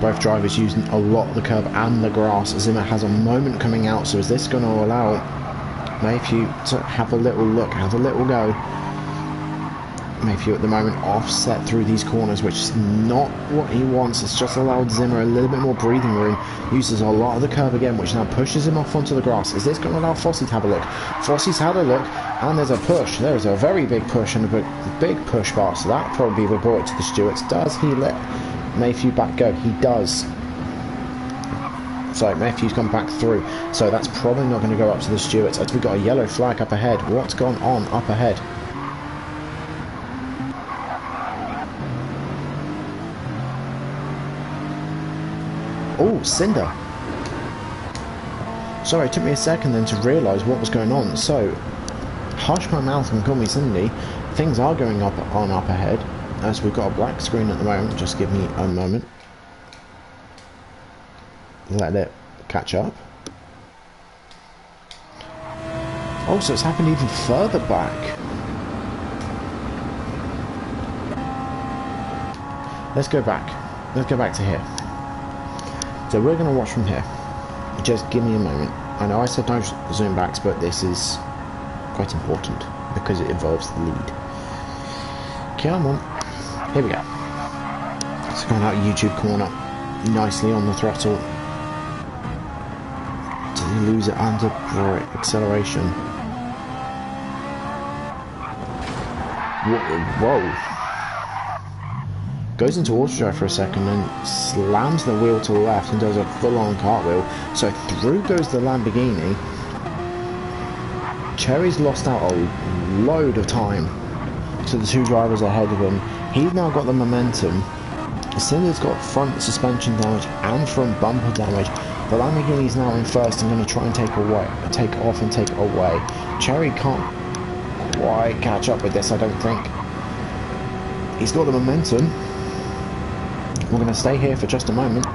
Both drivers using a lot of the curb and the grass. Zimmer has a moment coming out, so is this going to allow Mayhew to have a little look, have a little go? Mayhew at the moment offset through these corners, which is not what he wants. It's just allowed Zimmer a little bit more breathing room. Uses a lot of the curb again, which now pushes him off onto the grass. Is this going to allow Fossey to have a look? Fossey's had a look, and there's a push. There's a very big push and a big push bar, so that probably will be brought to the stewards. Does he let Mayhew back go? He does. So Mayhew's gone back through, so that's probably not going to go up to the stewards. As we've got a yellow flag up ahead. What's gone on up ahead? Oh, Cinder. Sorry, it took me a second then to realise what was going on. So, hush my mouth and call me Cindy. Things are going up ahead. As we've got a black screen at the moment. Just give me a moment. Let it catch up. Oh, so it's happened even further back. Let's go back. Let's go back to here. So we're going to watch from here. Just give me a moment. I know I said no zoom backs, but this is quite important because it involves the lead. Come on. Here we go. It's going out YouTube corner. Nicely on the throttle. Did he lose it under acceleration? Whoa. Goes into auto drive for a second and slams the wheel to the left and does a full-on cartwheel. So through goes the Lamborghini. Cherry's lost out a load of time to the two drivers ahead of him. He's now got the momentum. Cinder's got front suspension damage and front bumper damage. The Lamborghini's now in first and going to try and take off and take away. Cherry can't quite catch up with this, I don't think. He's got the momentum. We're going to stay here for just a moment.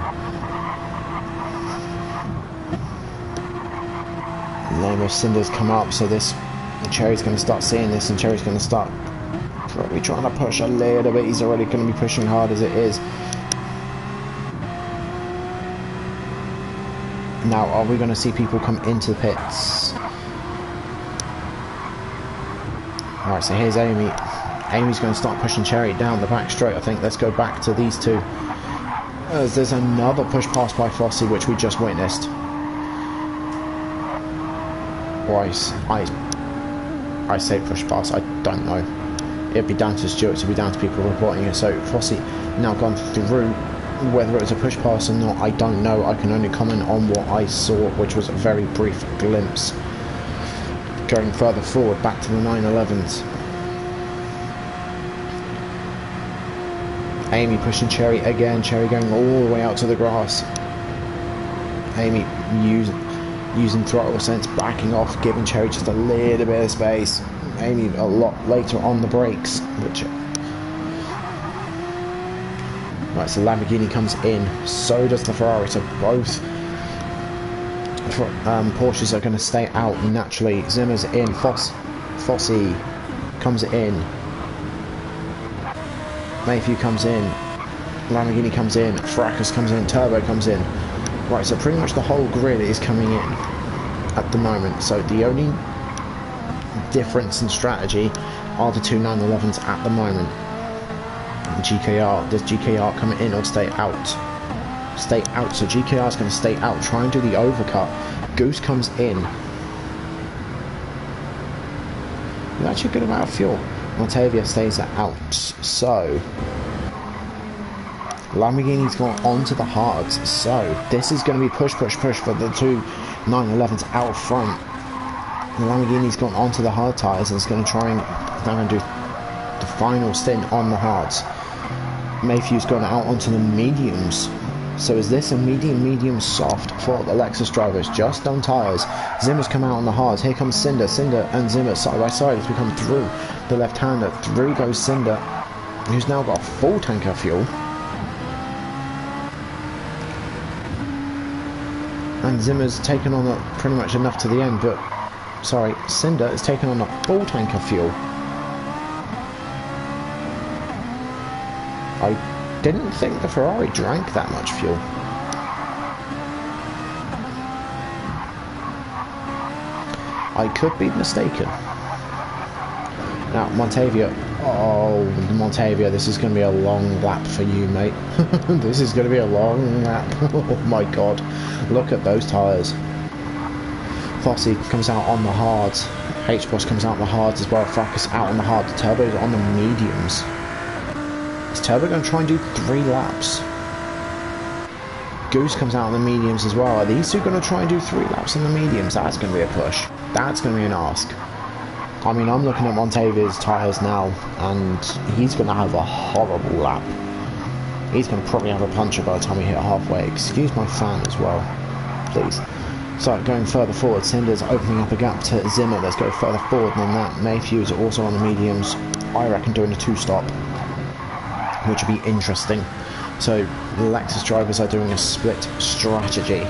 Lamo Cinder's come up, so Cherry's going to start seeing this, and Cherry's going to start probably trying to push a little bit. He's already going to be pushing hard as it is. Now, are we going to see people come into the pits? Alright, so here's Amy. Amy's going to start pushing Cherry down the back straight, I think. Let's go back to these two. There's another push pass by Fossey, which we just witnessed. Twice. I say push pass, I don't know. It'd be down to stewards, it'd be down to people reporting it. So Fossey now gone through. Whether it was a push pass or not, I don't know. I can only comment on what I saw, which was a very brief glimpse. Going further forward, back to the 911s. Amy pushing Cherry again. Cherry going all the way out to the grass. Amy using throttle sense, backing off, giving Cherry just a little bit of space. Amy a lot later on the brakes, which... Right, so Lamborghini comes in, so does the Ferrari, so both Porsches are going to stay out naturally. Zimmer's in, Fossey comes in, Mayhew comes in, Lamborghini comes in, Fracas comes in, Turbo comes in. Right, so pretty much the whole grid is coming in at the moment, so the only difference in strategy are the two 911s at the moment. GKR, does GKR come in or stay out? Stay out, so GKR is going to stay out, try and do the overcut. Goose comes in. With actually a good amount of fuel. Montavia stays out, so Lamborghini's gone onto the hards, so this is going to be push for the two 911s out front. The Lamborghini's gone onto the hard tyres and it's going to try and do the final stint on the hards. Mayhew's gone out onto the mediums. So is this a medium soft for the Lexus drivers? Just on tyres. Zimmer's come out on the hards. Here comes Cinder. Cinder and Zimmer side by side as we come through the left-hander. Through goes Cinder, who's now got a full tank of fuel. And Zimmer's taken on pretty much enough to the end, but sorry, Cinder has taken on a full tank of fuel. I didn't think the Ferrari drank that much fuel. I could be mistaken. Now, Montavia. Oh, Montavia, this is going to be a long lap for you, mate. This is going to be a long lap. Oh my god. Look at those tyres. Fossey comes out on the hards. H-Boss comes out on the hards as well. Fracas out on the hard. The Turbo's on the mediums. Is Turbo going to try and do 3 laps? Goose comes out on the mediums as well. Are these two going to try and do 3 laps on the mediums? That's going to be a push. That's going to be an ask. I mean, I'm looking at Montavia's tyres now, and he's going to have a horrible lap. He's going to probably have a puncher by the time we hit halfway. Excuse my fan as well, please. So, going further forward, Cinder's opening up a gap to Zimmer. Let's go further forward than that. Mayhew's also on the mediums. I reckon doing a 2-stop, which would be interesting. So, the Lexus drivers are doing a split strategy.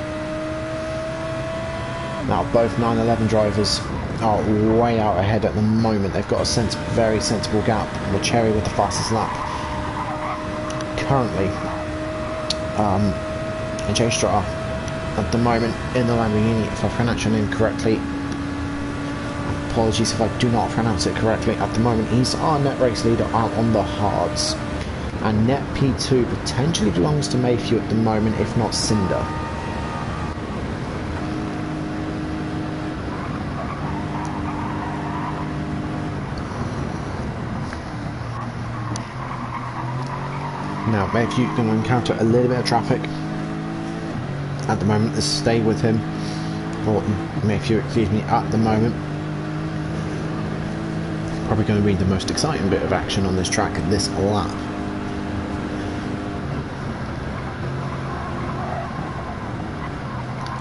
Now, both 911 drivers are way out ahead at the moment. They've got a very sensible gap. The Cherry with the fastest lap. Currently, Jay Strutter at the moment in the Lamborghini, if I pronounce your name correctly. Apologies if I do not pronounce it correctly. At the moment, he's our net race leader out on the hards. And net P2 potentially belongs to Mayhew at the moment, if not Cinder. Now, Mayhew going to encounter a little bit of traffic at the moment. Let's stay with him. Or Mayhew, excuse me, at the moment. Probably going to be the most exciting bit of action on this track at this lap.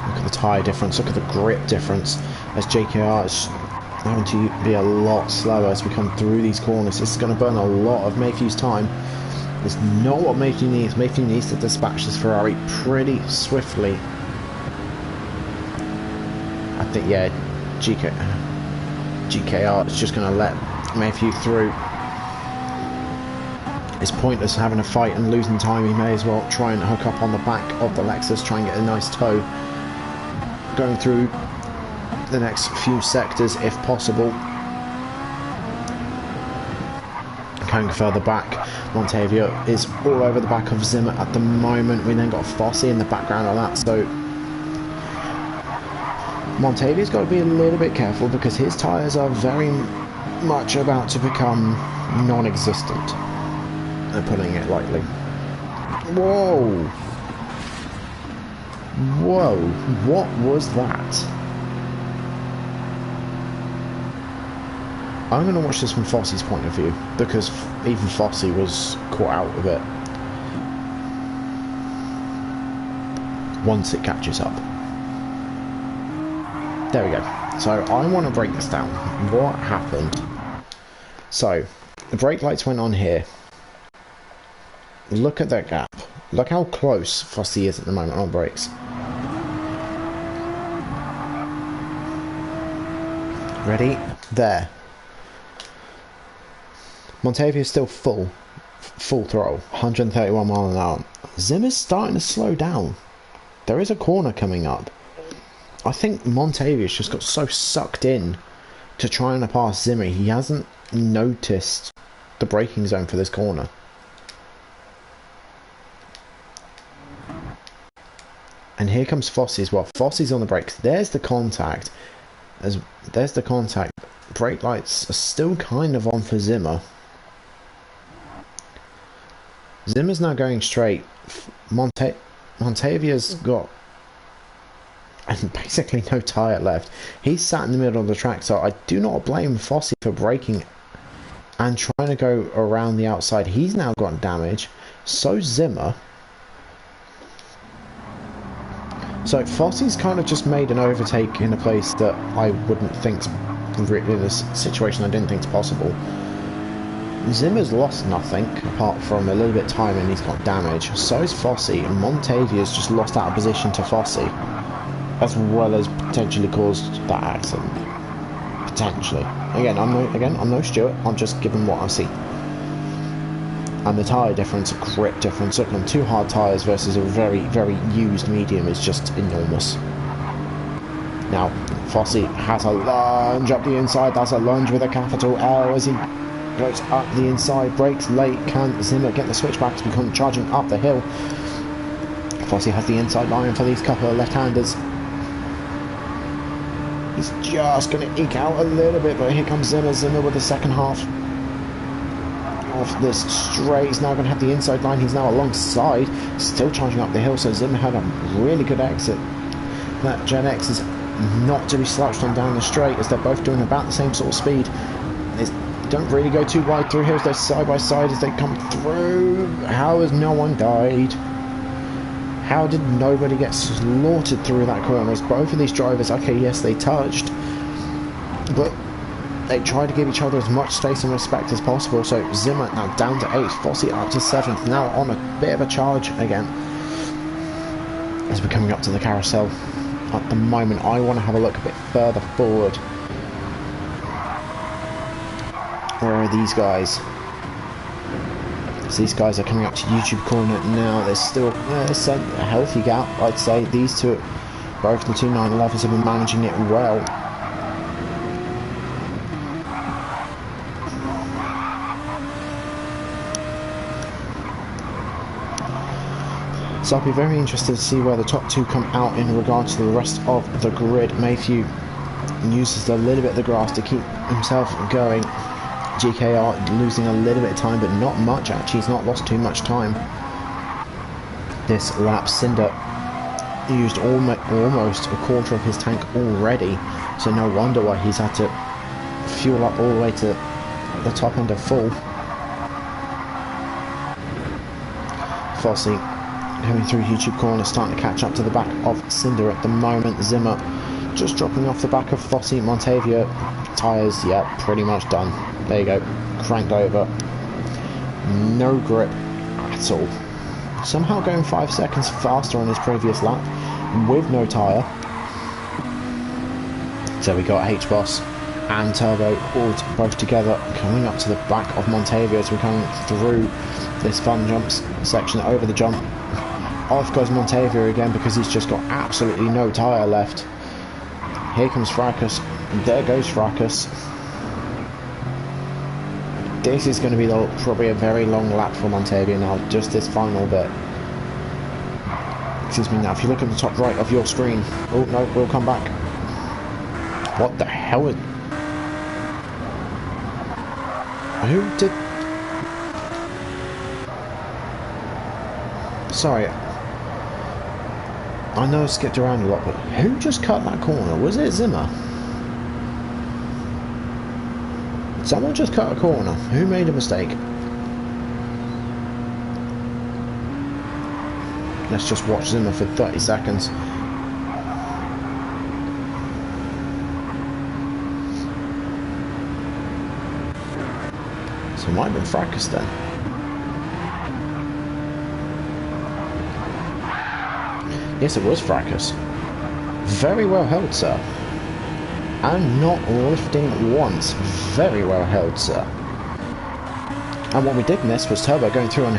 Look at the tyre difference, look at the grip difference as JKR is having to be a lot slower as we come through these corners. This is going to burn a lot of Mayhew's time. It's not what Mayhew needs. Mayhew needs to dispatch this Ferrari pretty swiftly. I think, yeah, GKR is just going to let Mayhew through. It's pointless having a fight and losing time. He may as well try and hook up on the back of the Lexus, try and get a nice tow going through the next few sectors if possible. Going further back, Montavia is all over the back of Zimmer at the moment. We then got Fossey in the background of that, so Montavia's got to be a little bit careful because his tyres are very much about to become non-existent. They're putting it lightly. Whoa! Whoa! What was that? I'm going to watch this from Fossey's point of view, because even Fossey was caught out of it once it catches up. There we go. So I want to break this down. What happened? So the brake lights went on here. Look at that gap. Look how close Fossey is at the moment on brakes. Ready? There. Montavia is still full throttle, 131 miles an hour. Zimmer's starting to slow down. There is a corner coming up. I think Montavia's just got so sucked in to trying to pass Zimmer, he hasn't noticed the braking zone for this corner. And here comes Fossey as well. Fossey's on the brakes. There's the contact. There's the contact. Brake lights are still kind of on for Zimmer. Zimmer's now going straight. Montavia's got basically no tyre left. He's sat in the middle of the track, so I do not blame Fossey for braking and trying to go around the outside. He's now got damage. So Zimmer. So Fossey's kind of just made an overtake in a place that I wouldn't think's really in this situation. I didn't think's possible. Zimmer's lost nothing apart from a little bit of time and he's got damage. So is Fossey, and Montavia's just lost out of position to Fossey, as well as potentially caused that accident. Potentially. Again, I'm no Stewart. I'm just giving what I see. And the tyre difference, grip difference, looking on 2 hard tyres versus a very, very used medium is just enormous. Now, Fossey has a lunge up the inside. That's a lunge with a capital L as he goes up the inside, brakes late. Can Zimmer get the switchback to become charging up the hill? Fossey has the inside line for these couple of left-handers. He's just going to eke out a little bit, but here comes Zimmer. Zimmer with the second half of this straight. He's now going to have the inside line. He's now alongside, still charging up the hill. So Zimmer had a really good exit. That Gen X is not to be slouched on down the straight, as they're both doing about the same sort of speed. They don't really go too wide through hills. They're side by side as they come through. How has no one died? How did nobody get slaughtered through that corner? As both of these drivers, okay, yes, they touched, but they tried to give each other as much space and respect as possible. So Zimmer now down to 8th, Fossey up to 7th, now on a bit of a charge again as we're coming up to the carousel. At the moment, I want to have a look a bit further forward. Where are these guys? So these guys are coming up to YouTube corner now. There's still there's a healthy gap, I'd say. These two, both the 2 911s, have been managing it well. So I'll be very interested to see where the top 2 come out in regards to the rest of the grid. Mayhew uses a little bit of the grass to keep himself going. GKR losing a little bit of time, but not much actually. He's not lost too much time this lap. Cinder used almost a quarter of his tank already, so no wonder why he's had to fuel up all the way to the top end of full. Fossey coming through YouTube corner, starting to catch up to the back of Cinder at the moment. Zimmer just dropping off the back of Fossey. Montavia tyres, yeah, pretty much done. There you go, cranked over. No grip at all. Somehow going 5 seconds faster on his previous lap with no tyre. So we got H-Boss and Turbo all both together coming up to the back of Montavia as we're coming through this fun jumps section. Over the jump, off goes Montavia again because he's just got absolutely no tyre left. Here comes Fracas, there goes Fracas. This is going to be probably a very long lap for Montavia now, just this final bit. Excuse me. Now if you look at the top right of your screen, oh no, we'll come back. What the hell is... Who did... Sorry, I know I skipped around a lot, but who just cut that corner? Was it Zimmer? Someone just cut a corner. Who made a mistake? Let's just watch Zimmer for 30 seconds. So it might have been Fracas then. Yes, it was Fracas. Very well held, sir. And not lifting once. Very well held, sir. And what we did miss was Turbo going through on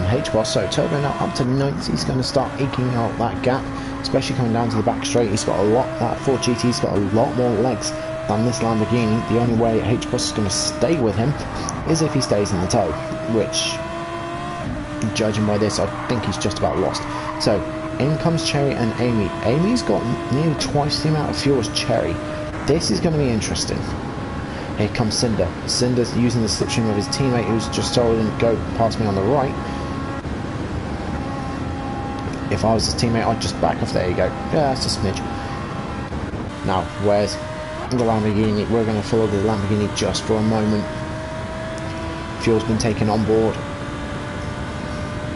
H-Boss. So Turbo now up to 9th. He's going to start eking out that gap, especially coming down to the back straight. He's got a lot, that Ford GT's got a lot more legs than this Lamborghini. The only way H-Boss is going to stay with him is if he stays in the tow, which, judging by this, I think he's just about lost. So in comes Cherry and Amy. Amy's got nearly twice the amount of fuel as Cherry. This is going to be interesting. Here comes Cinder. Cinder's using the slipstream of his teammate who's just told him to go past me on the right. If I was his teammate, I'd just back off. There you go. Yeah, that's a smidge. Now, where's the Lamborghini? We're going to follow the Lamborghini just for a moment. Fuel's been taken on board.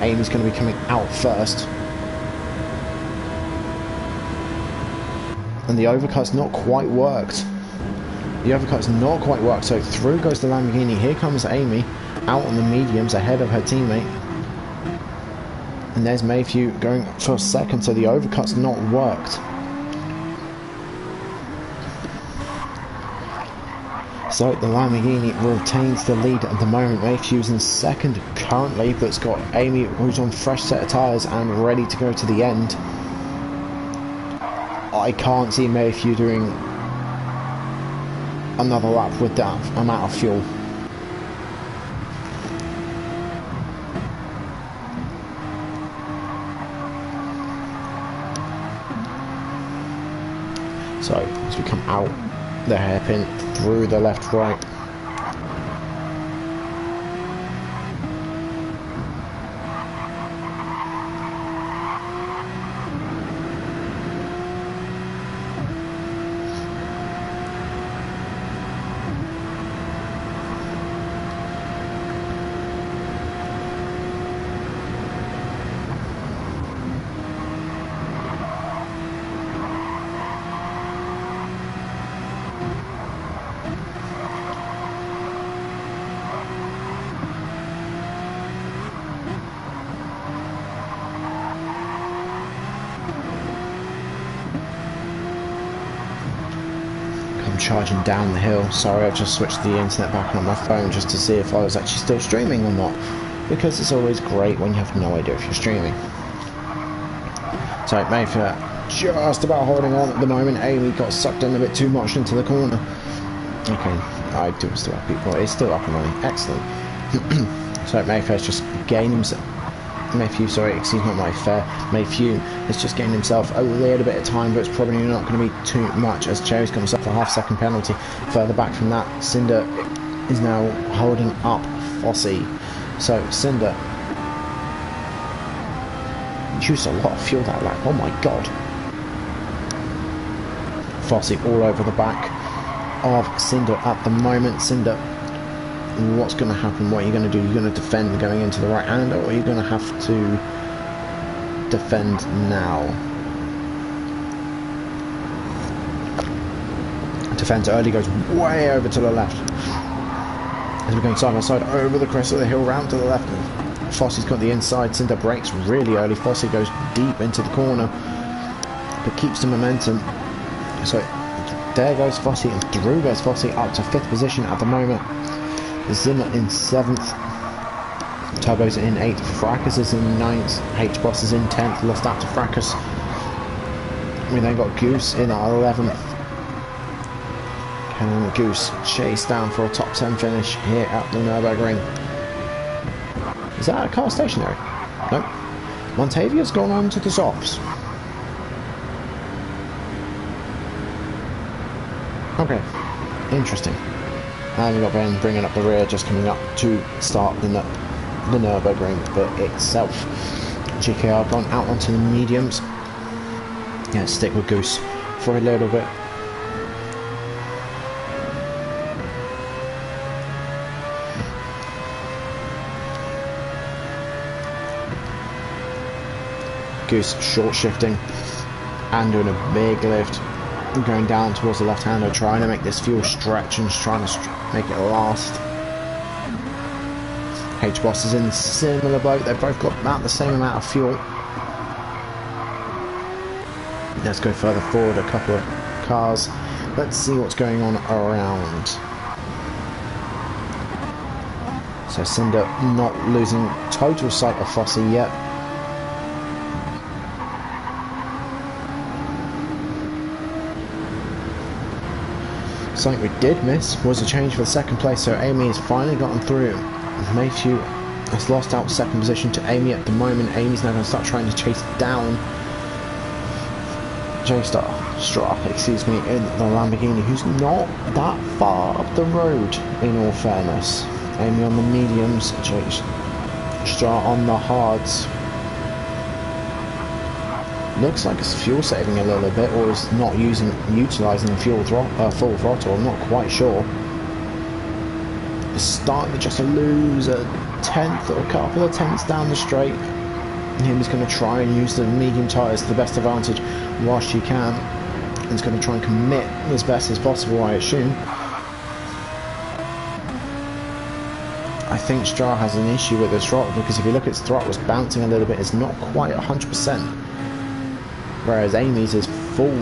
Amy's going to be coming out first. And the overcut's not quite worked. The overcut's not quite worked, so through goes the Lamborghini. Here comes Amy, out on the mediums, ahead of her teammate. And there's Mayhew going for a second, so the overcut's not worked. So the Lamborghini retains the lead at the moment. Mayhew's in second currently, but it's got Amy, who's on fresh set of tyres and ready to go to the end. I can't see Mayhew doing another lap with that amount of fuel. So as we come out the hairpin through the left right, charging down the hill. Sorry, I've just switched the internet back on my phone just to see if I was actually still streaming or not, because it's always great when you have no idea if you're streaming. So Mayfair just about holding on at the moment. Amy got sucked in a bit too much into the corner. Okay, I do still have people. It's still up and running. Excellent. So Mayfair's just gained himself. Mayhew has just gained himself a little bit of time, but it's probably not going to be too much, as Cherry's comes up for a half-second penalty. Further back from that, Cinder is now holding up Fossey. So Cinder used a lot of fuel that lap. Oh my god. Fossey all over the back of Cinder at the moment. Cinder, what's going to happen? What are you going to do? You're going to defend going into the right hand, or are you going to have to defend now? Defends early, goes way over to the left. As we're going side by side over the crest of the hill, round to the left. Fossey's got the inside. Cinder brakes really early. Fossey goes deep into the corner, but keeps the momentum. So there goes Fossey, and through goes Fossey up to 5th position at the moment. Zimmer in 7th, Turbo's in 8th, Fracas is in 9th, H-Boss is in 10th, lost out to Fracas. We then got Goose in 11th. Can Goose chase down for a top 10 finish here at the Nürburgring? Is that a car stationary? No. Montavia's gone on to the softs. Okay, interesting. And we've got Ben bringing up the rear, just coming up to start the Nürburgring bit itself. GKR gone out onto the mediums. Yeah, stick with Goose for a little bit. Goose short shifting and doing a big lift, going down towards the left hander, trying to make this fuel stretch and trying to make it last. H-Boss is in a similar boat. They've both got about the same amount of fuel. Let's go further forward a couple of cars. Let's see what's going on around. So Cinder not losing total sight of Fossey yet. Something we did miss was a change for the second place, so Amy has finally gotten through. Mayhew has lost out second position to Amy at the moment. Amy's now going to start trying to chase down J-Star, excuse me, in the Lamborghini, who's not that far up the road, in all fairness. Amy on the mediums, J-Star on the hards. Looks like it's fuel saving a little bit, or is not utilising full throttle. I'm not quite sure. It's starting to just lose a tenth or a couple of tenths down the straight. Him is going to try and use the medium tyres to the best advantage whilst she can. and is going to try and commit as best as possible, I assume. I think Stroll has an issue with his throttle, because if you look at his throttle, it's bouncing a little bit. It's not quite 100%, whereas Amy's is full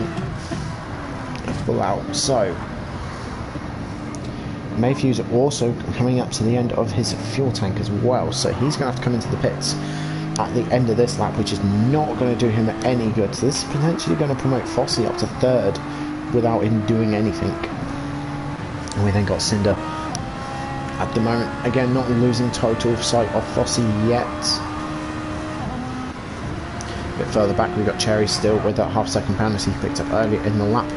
out. So Maythew's also coming up to the end of his fuel tank as well, so he's going to have to come into the pits at the end of this lap, which is not going to do him any good. So this is potentially going to promote Fossey up to third without him doing anything. And we then got Cinder at the moment, again not losing total sight of Fossey yet. A bit further back we got Cherry still with that half-second penalty he picked up earlier in the lap.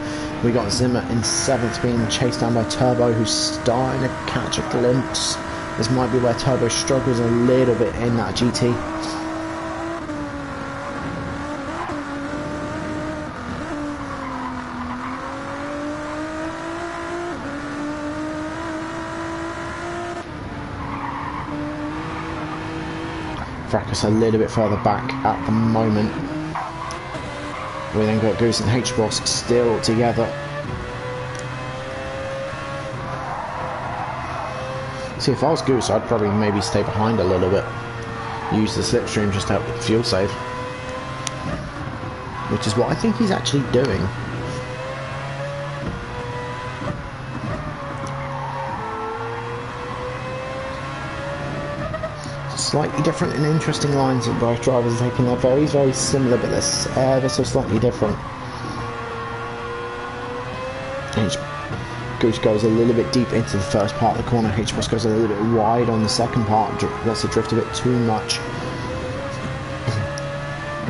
We got Zimmer in 7th, being chased down by Turbo, who's starting to catch a glimpse. This might be where Turbo struggles a little bit in that GT. Fracas a little bit further back at the moment. We then got Goose and H-Boss still together. See, if I was Goose, I'd probably maybe stay behind a little bit. Use the slipstream just to help with the fuel save. Which is what I think he's actually doing. Slightly different and interesting lines that both drivers are taking. They're very, very similar, but they're ever so slightly different. Goose goes a little bit deep into the first part of the corner. H-Boss goes a little bit wide on the second part. Lets it drift a bit too much.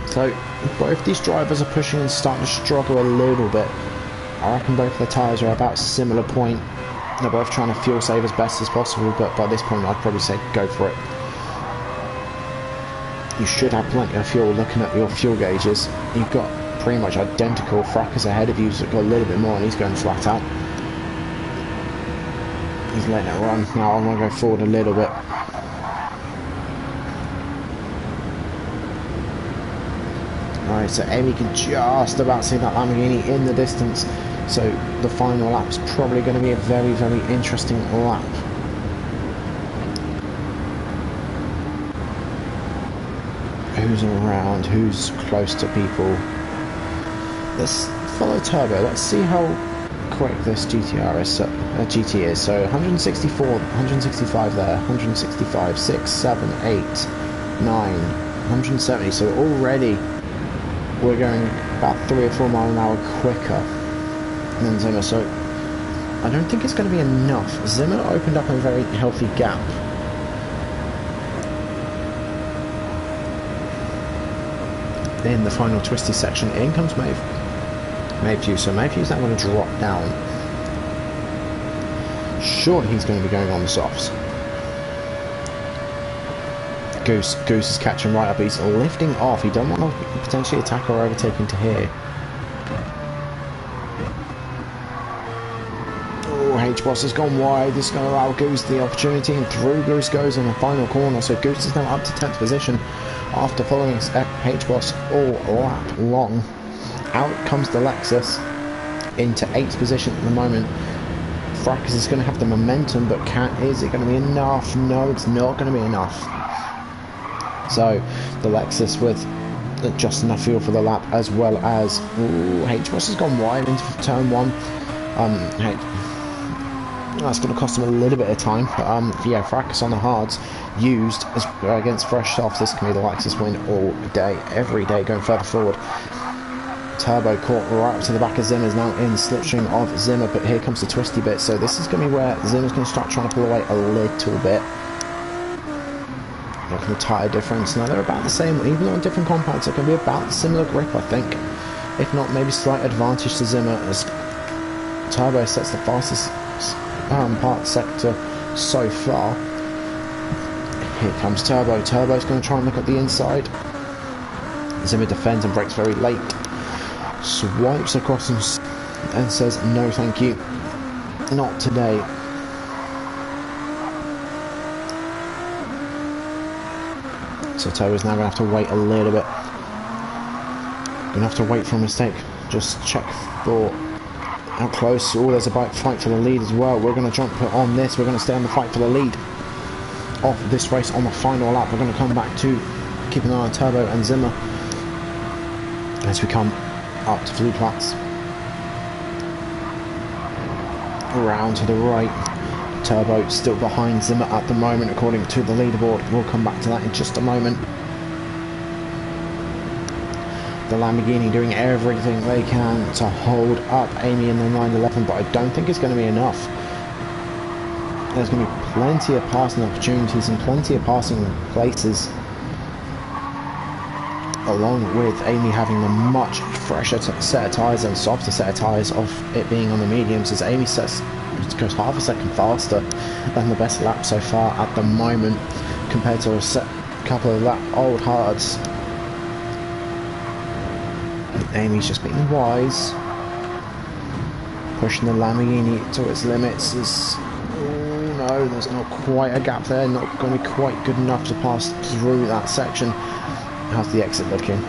So both these drivers are pushing and starting to struggle a little bit. I reckon both their tyres are about a similar point. They're both trying to fuel save as best as possible, but by this point I'd probably say go for it. You should have plenty of fuel. Looking at your fuel gauges, you've got pretty much identical. Fracas ahead of you, so got a little bit more, and he's going flat out. He's letting it run. Now I'm going to go forward a little bit. Alright, so Amy can just about see that Lamborghini in the distance. So the final lap is probably going to be a very, very interesting lap. Who's around, who's close to people. Let's follow Turbo. Let's see how quick this GTR is. GT is. So 164, 165 there, 165, 6, 7, 8, 9, 170. So already we're going about 3 or 4 miles an hour quicker than Zimmer. So I don't think it's going to be enough. Zimmer opened up a very healthy gap. In the final twisty section, in comes Maythew. So Maythew's now going to drop down. Sure, he's going to be going on the softs. Goose is catching right up. He's lifting off. He doesn't want to potentially attack or overtake into here. Oh, H-Boss has gone wide. This is going to allow Goose the opportunity, and through Goose goes in the final corner. So Goose is now up to 10th position. After following H-Boss all lap long. Out comes the Lexus into 8th position at the moment. Fracas is going to have the momentum, but is it going to be enough? No, it's not going to be enough. So the Lexus with just enough fuel for the lap, as well as H-Boss has gone wide into turn 1. That's going to cost him a little bit of time, but yeah, Fracas on the hards used against fresh softs. This can be the Lexus win all day, every day, going further forward. Turbo caught right up to the back of Zimmer's, now in slipstream of Zimmer, but here comes the twisty bit, so this is going to be where Zimmer's going to start trying to pull away a little bit. Look at the tyre difference. Now they're about the same, even on different compounds. It can be about the similar grip, I think. If not, maybe slight advantage to Zimmer, as Turbo sets the fastest part sector so far. Here comes Turbo. Turbo's going to try and look at the inside. Zimmer defends and brakes very late. Swipes across and says, no thank you. Not today. So Turbo's now going to have to wait a little bit. Going to have to wait for a mistake. Just check for how close. Oh, there's a fight for the lead as well. We're going to jump on this. We're going to stay on the fight for the lead of this race on the final lap. We're going to come back to keep an eye on Turbo and Zimmer as we come up to Flugplatz. Around to the right. Turbo still behind Zimmer at the moment according to the leaderboard. We'll come back to that in just a moment. The Lamborghini doing everything they can to hold up Amy in the 911, but I don't think it's going to be enough. There's going to be plenty of passing opportunities and plenty of passing places, along with Amy having a much fresher set of tyres and softer set of tyres of it being on the mediums, as Amy goes half a second faster than the best lap so far at the moment compared to a couple of old hards. Amy's just being wise, pushing the Lamborghini to its limits. Oh no, there's not quite a gap there, not going to be quite good enough to pass through that section. How's the exit looking?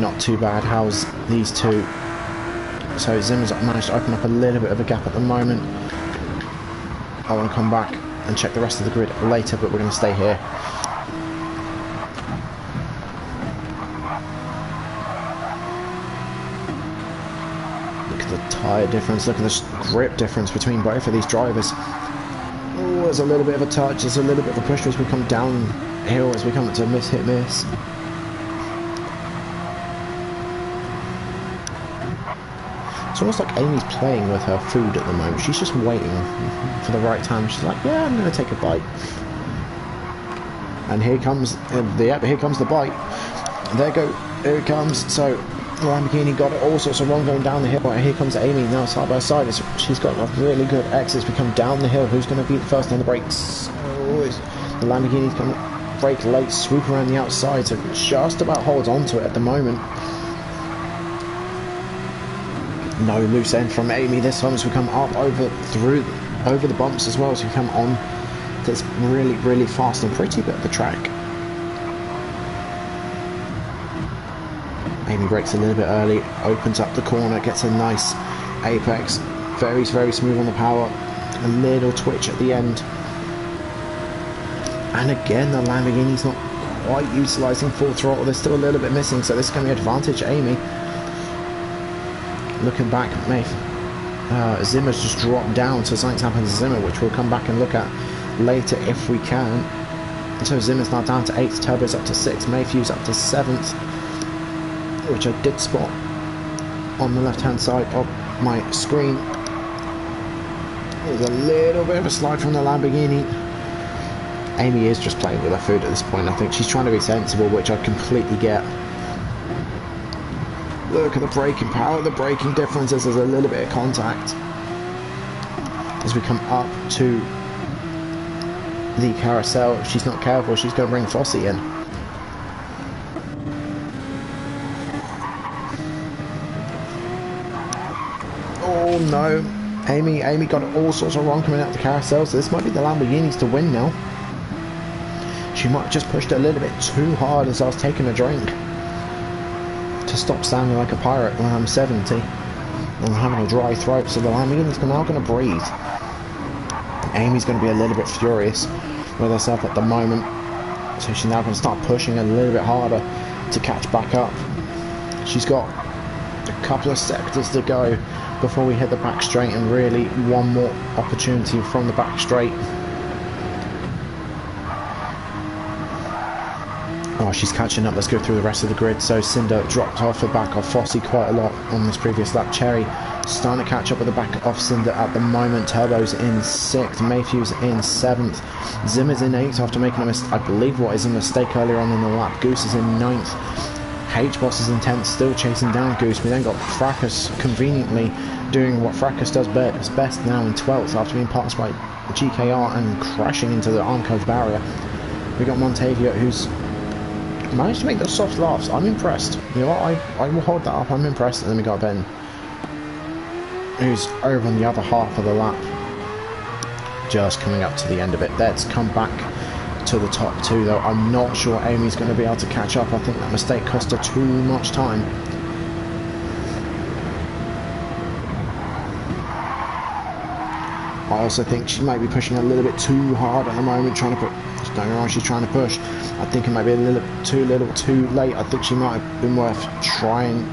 Not too bad. How's these two? So Zimmer's managed to open up a little bit of a gap at the moment. I want to come back and check the rest of the grid later, but we're going to stay here. Tyre difference, look at the grip difference between both of these drivers. Oh, there's a little bit of a touch, there's a little bit of a push as we come downhill, as we come to miss, hit, miss. It's almost like Amy's playing with her food at the moment. She's just waiting for the right time. She's like, yeah, I'm going to take a bite. And here comes here comes the bite. Here it comes. So Lamborghini got it all sorts of wrong going down the hill. Right, here comes Amy now side by side. She's got a really good exits. We come down the hill. Who's going to be the first on the brakes? Oh, the Lamborghini's going to brake late, swoop around the outside, so just about holds on to it at the moment. No loose end from Amy this time as we come up over the bumps as well as we come on this really, really fast and pretty bit of the track. Amy brakes a little bit early, opens up the corner, gets a nice apex, very, very smooth on the power, a little twitch at the end. And again, the Lamborghini's not quite utilising full throttle, there's still a little bit missing, so this is going to be advantage Amy. Looking back, Zimmer's just dropped down, so something's happened to Zimmer, which we'll come back and look at later if we can. So Zimmer's now down to 8th, Turbo's up to 6th, Maythew's up to 7th. Which I did spot on the left hand side of my screen. There's a little bit of a slide from the Lamborghini. Amy is just playing with her food at this point. I think she's trying to be sensible, which I completely get. Look at the braking power, the braking differences. There's a little bit of contact as we come up to the carousel. If she's not careful, she's going to bring Fossey in. Oh no, Amy got all sorts of wrong coming out of the carousel, so this might be the Lamborghinis to win now. She might have just pushed it a little bit too hard as I was taking a drink to stop sounding like a pirate when I'm 70 and having a dry throat, so the Lamborghini's now going to breathe. Amy's going to be a little bit furious with herself at the moment, so she's now going to start pushing a little bit harder to catch back up. She's got a couple of sectors to go before we hit the back straight, and really one more opportunity from the back straight. Oh, she's catching up. Let's go through the rest of the grid. So Cinder dropped off the back of Fossey quite a lot on this previous lap. Cherry starting to catch up with the back of Cinder at the moment. Turbo's in 6th, Maythew's in 7th, Zimmer's in 8th after making I believe what is a mistake earlier on in the lap. Goose is in 9th. H-Boss is in 10th, still chasing down Goose. We then got Fracas conveniently doing what Fracas does best now in 12th after being passed by GKR and crashing into the arm cove barrier. We got Montavia, who's managed to make those soft laughs. I'm impressed. You know what, I will hold that up. I'm impressed. And then we got Ben, who's over on the other half of the lap, just coming up to the end of it. Let's come back to the top two though. I'm not sure Amy's going to be able to catch up. I think that mistake cost her too much time. I also think she might be pushing a little bit too hard at the moment, trying to put. Don't know why she's trying to push. I think it might be a little too late. I think she might have been worth trying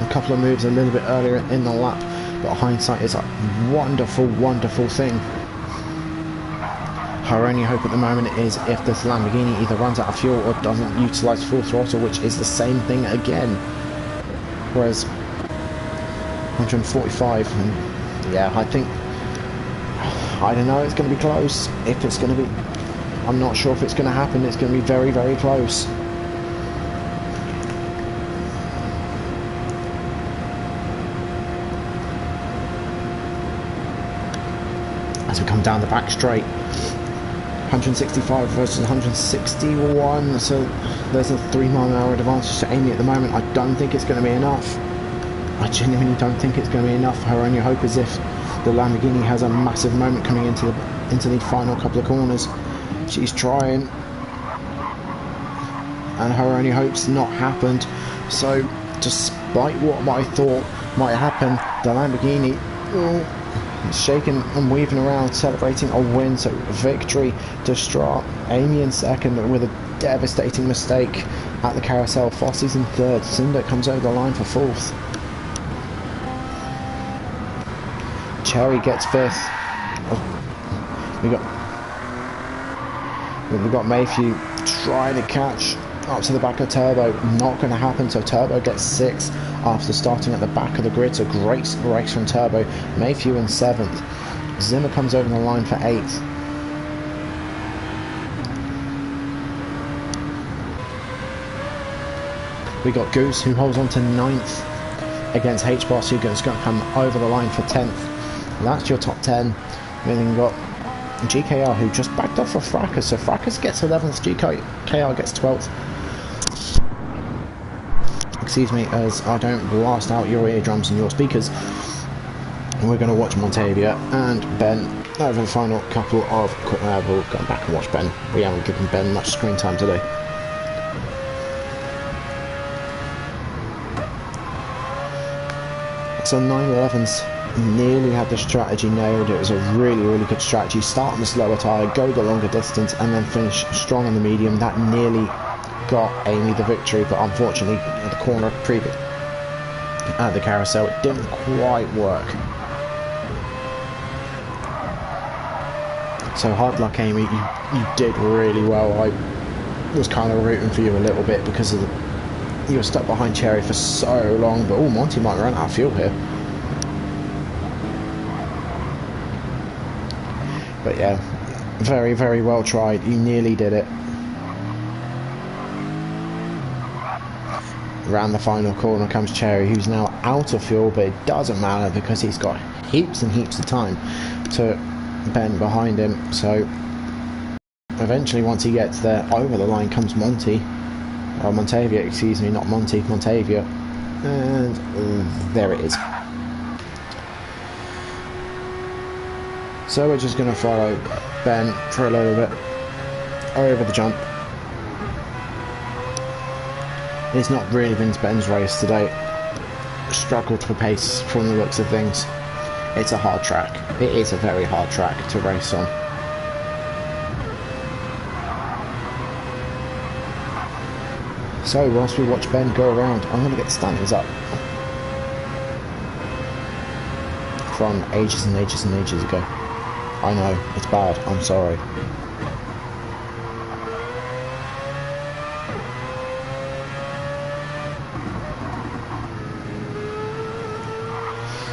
a couple of moves a little bit earlier in the lap. But hindsight is a wonderful, wonderful thing. Her only hope at the moment is if this Lamborghini either runs out of fuel or doesn't utilise full throttle, which is the same thing again. Whereas 145, and yeah, I think, I don't know, it's going to be close. If it's going to be, I'm not sure if it's going to happen. It's going to be very, very close. As we come down the back straight, 165 versus 161, so there's a 3 mile an hour advantage to Amy at the moment. I don't think it's going to be enough. I genuinely don't think it's going to be enough. Her only hope is if the Lamborghini has a massive moment coming into the final couple of corners. She's trying, and her only hope's not happened. So despite what I thought might happen, the Lamborghini shaking and weaving around, celebrating a win. So victory to Stra. Amy in second with a devastating mistake at the carousel. Fossey's in third. Cinder comes over the line for fourth. Cherry gets fifth. We've got Mayhew trying to catch up to the back of Turbo. Not going to happen. So Turbo gets sixth after starting at the back of the grid. So great race from Turbo. Mayhew in seventh. Zimmer comes over the line for eighth. We got Goose, who holds on to ninth against H-Boss, who's going to come over the line for 10th. That's your top 10. We then got GKR, who just backed off for Fracas. So Fracas gets 11th, GKR gets 12th. Excuse me as I don't blast out your eardrums and your speakers. And we're going to watch Montavia and Ben over the final couple of... we'll go back and watch Ben. We haven't given Ben much screen time today. So 911s nearly had the strategy nailed. It was a really, really good strategy. Start on the slower tyre, go the longer distance, and then finish strong on the medium. That nearly got Amy the victory, but unfortunately at the corner previous at the carousel it didn't quite work. So hard luck, Amy. You did really well. I was kind of rooting for you a little bit because of you were stuck behind Cherry for so long, but Monty might run out of fuel here. But yeah, very, very well tried. You nearly did it. Around the final corner comes Cherry, who's now out of fuel, but it doesn't matter because he's got heaps and heaps of time to Ben behind him. So eventually, once he gets there, over the line comes Montavia, excuse me, not Monty, Montavia, and there it is. So we're just going to follow Ben for a little bit over the jump. It's not really been Ben's race today. Struggled for pace from the looks of things. It's a hard track. It is a very hard track to race on. So whilst we watch Ben go around, I'm going to get the standings up from ages and ages and ages ago. I know, it's bad, I'm sorry.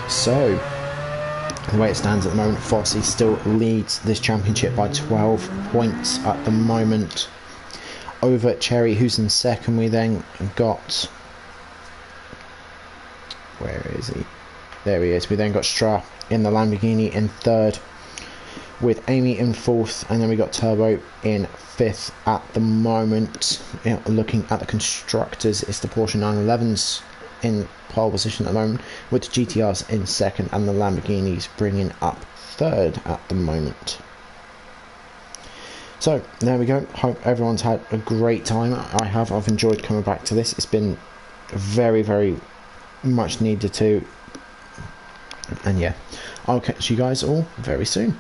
So, the way it stands at the moment, Fossey still leads this championship by 12 points at the moment. Over Cherry, who's in second. We then got... where is he? There he is. We then got Stra in the Lamborghini in third, with Amy in fourth, and then we got Turbo in fifth at the moment. Looking at the constructors, it's the Porsche 911s in pole position at the moment, with the GTRs in second and the Lamborghinis bringing up third at the moment. So there we go. Hope everyone's had a great time. I've enjoyed coming back to this. It's been very, very much needed to And yeah, I'll catch you guys all very soon.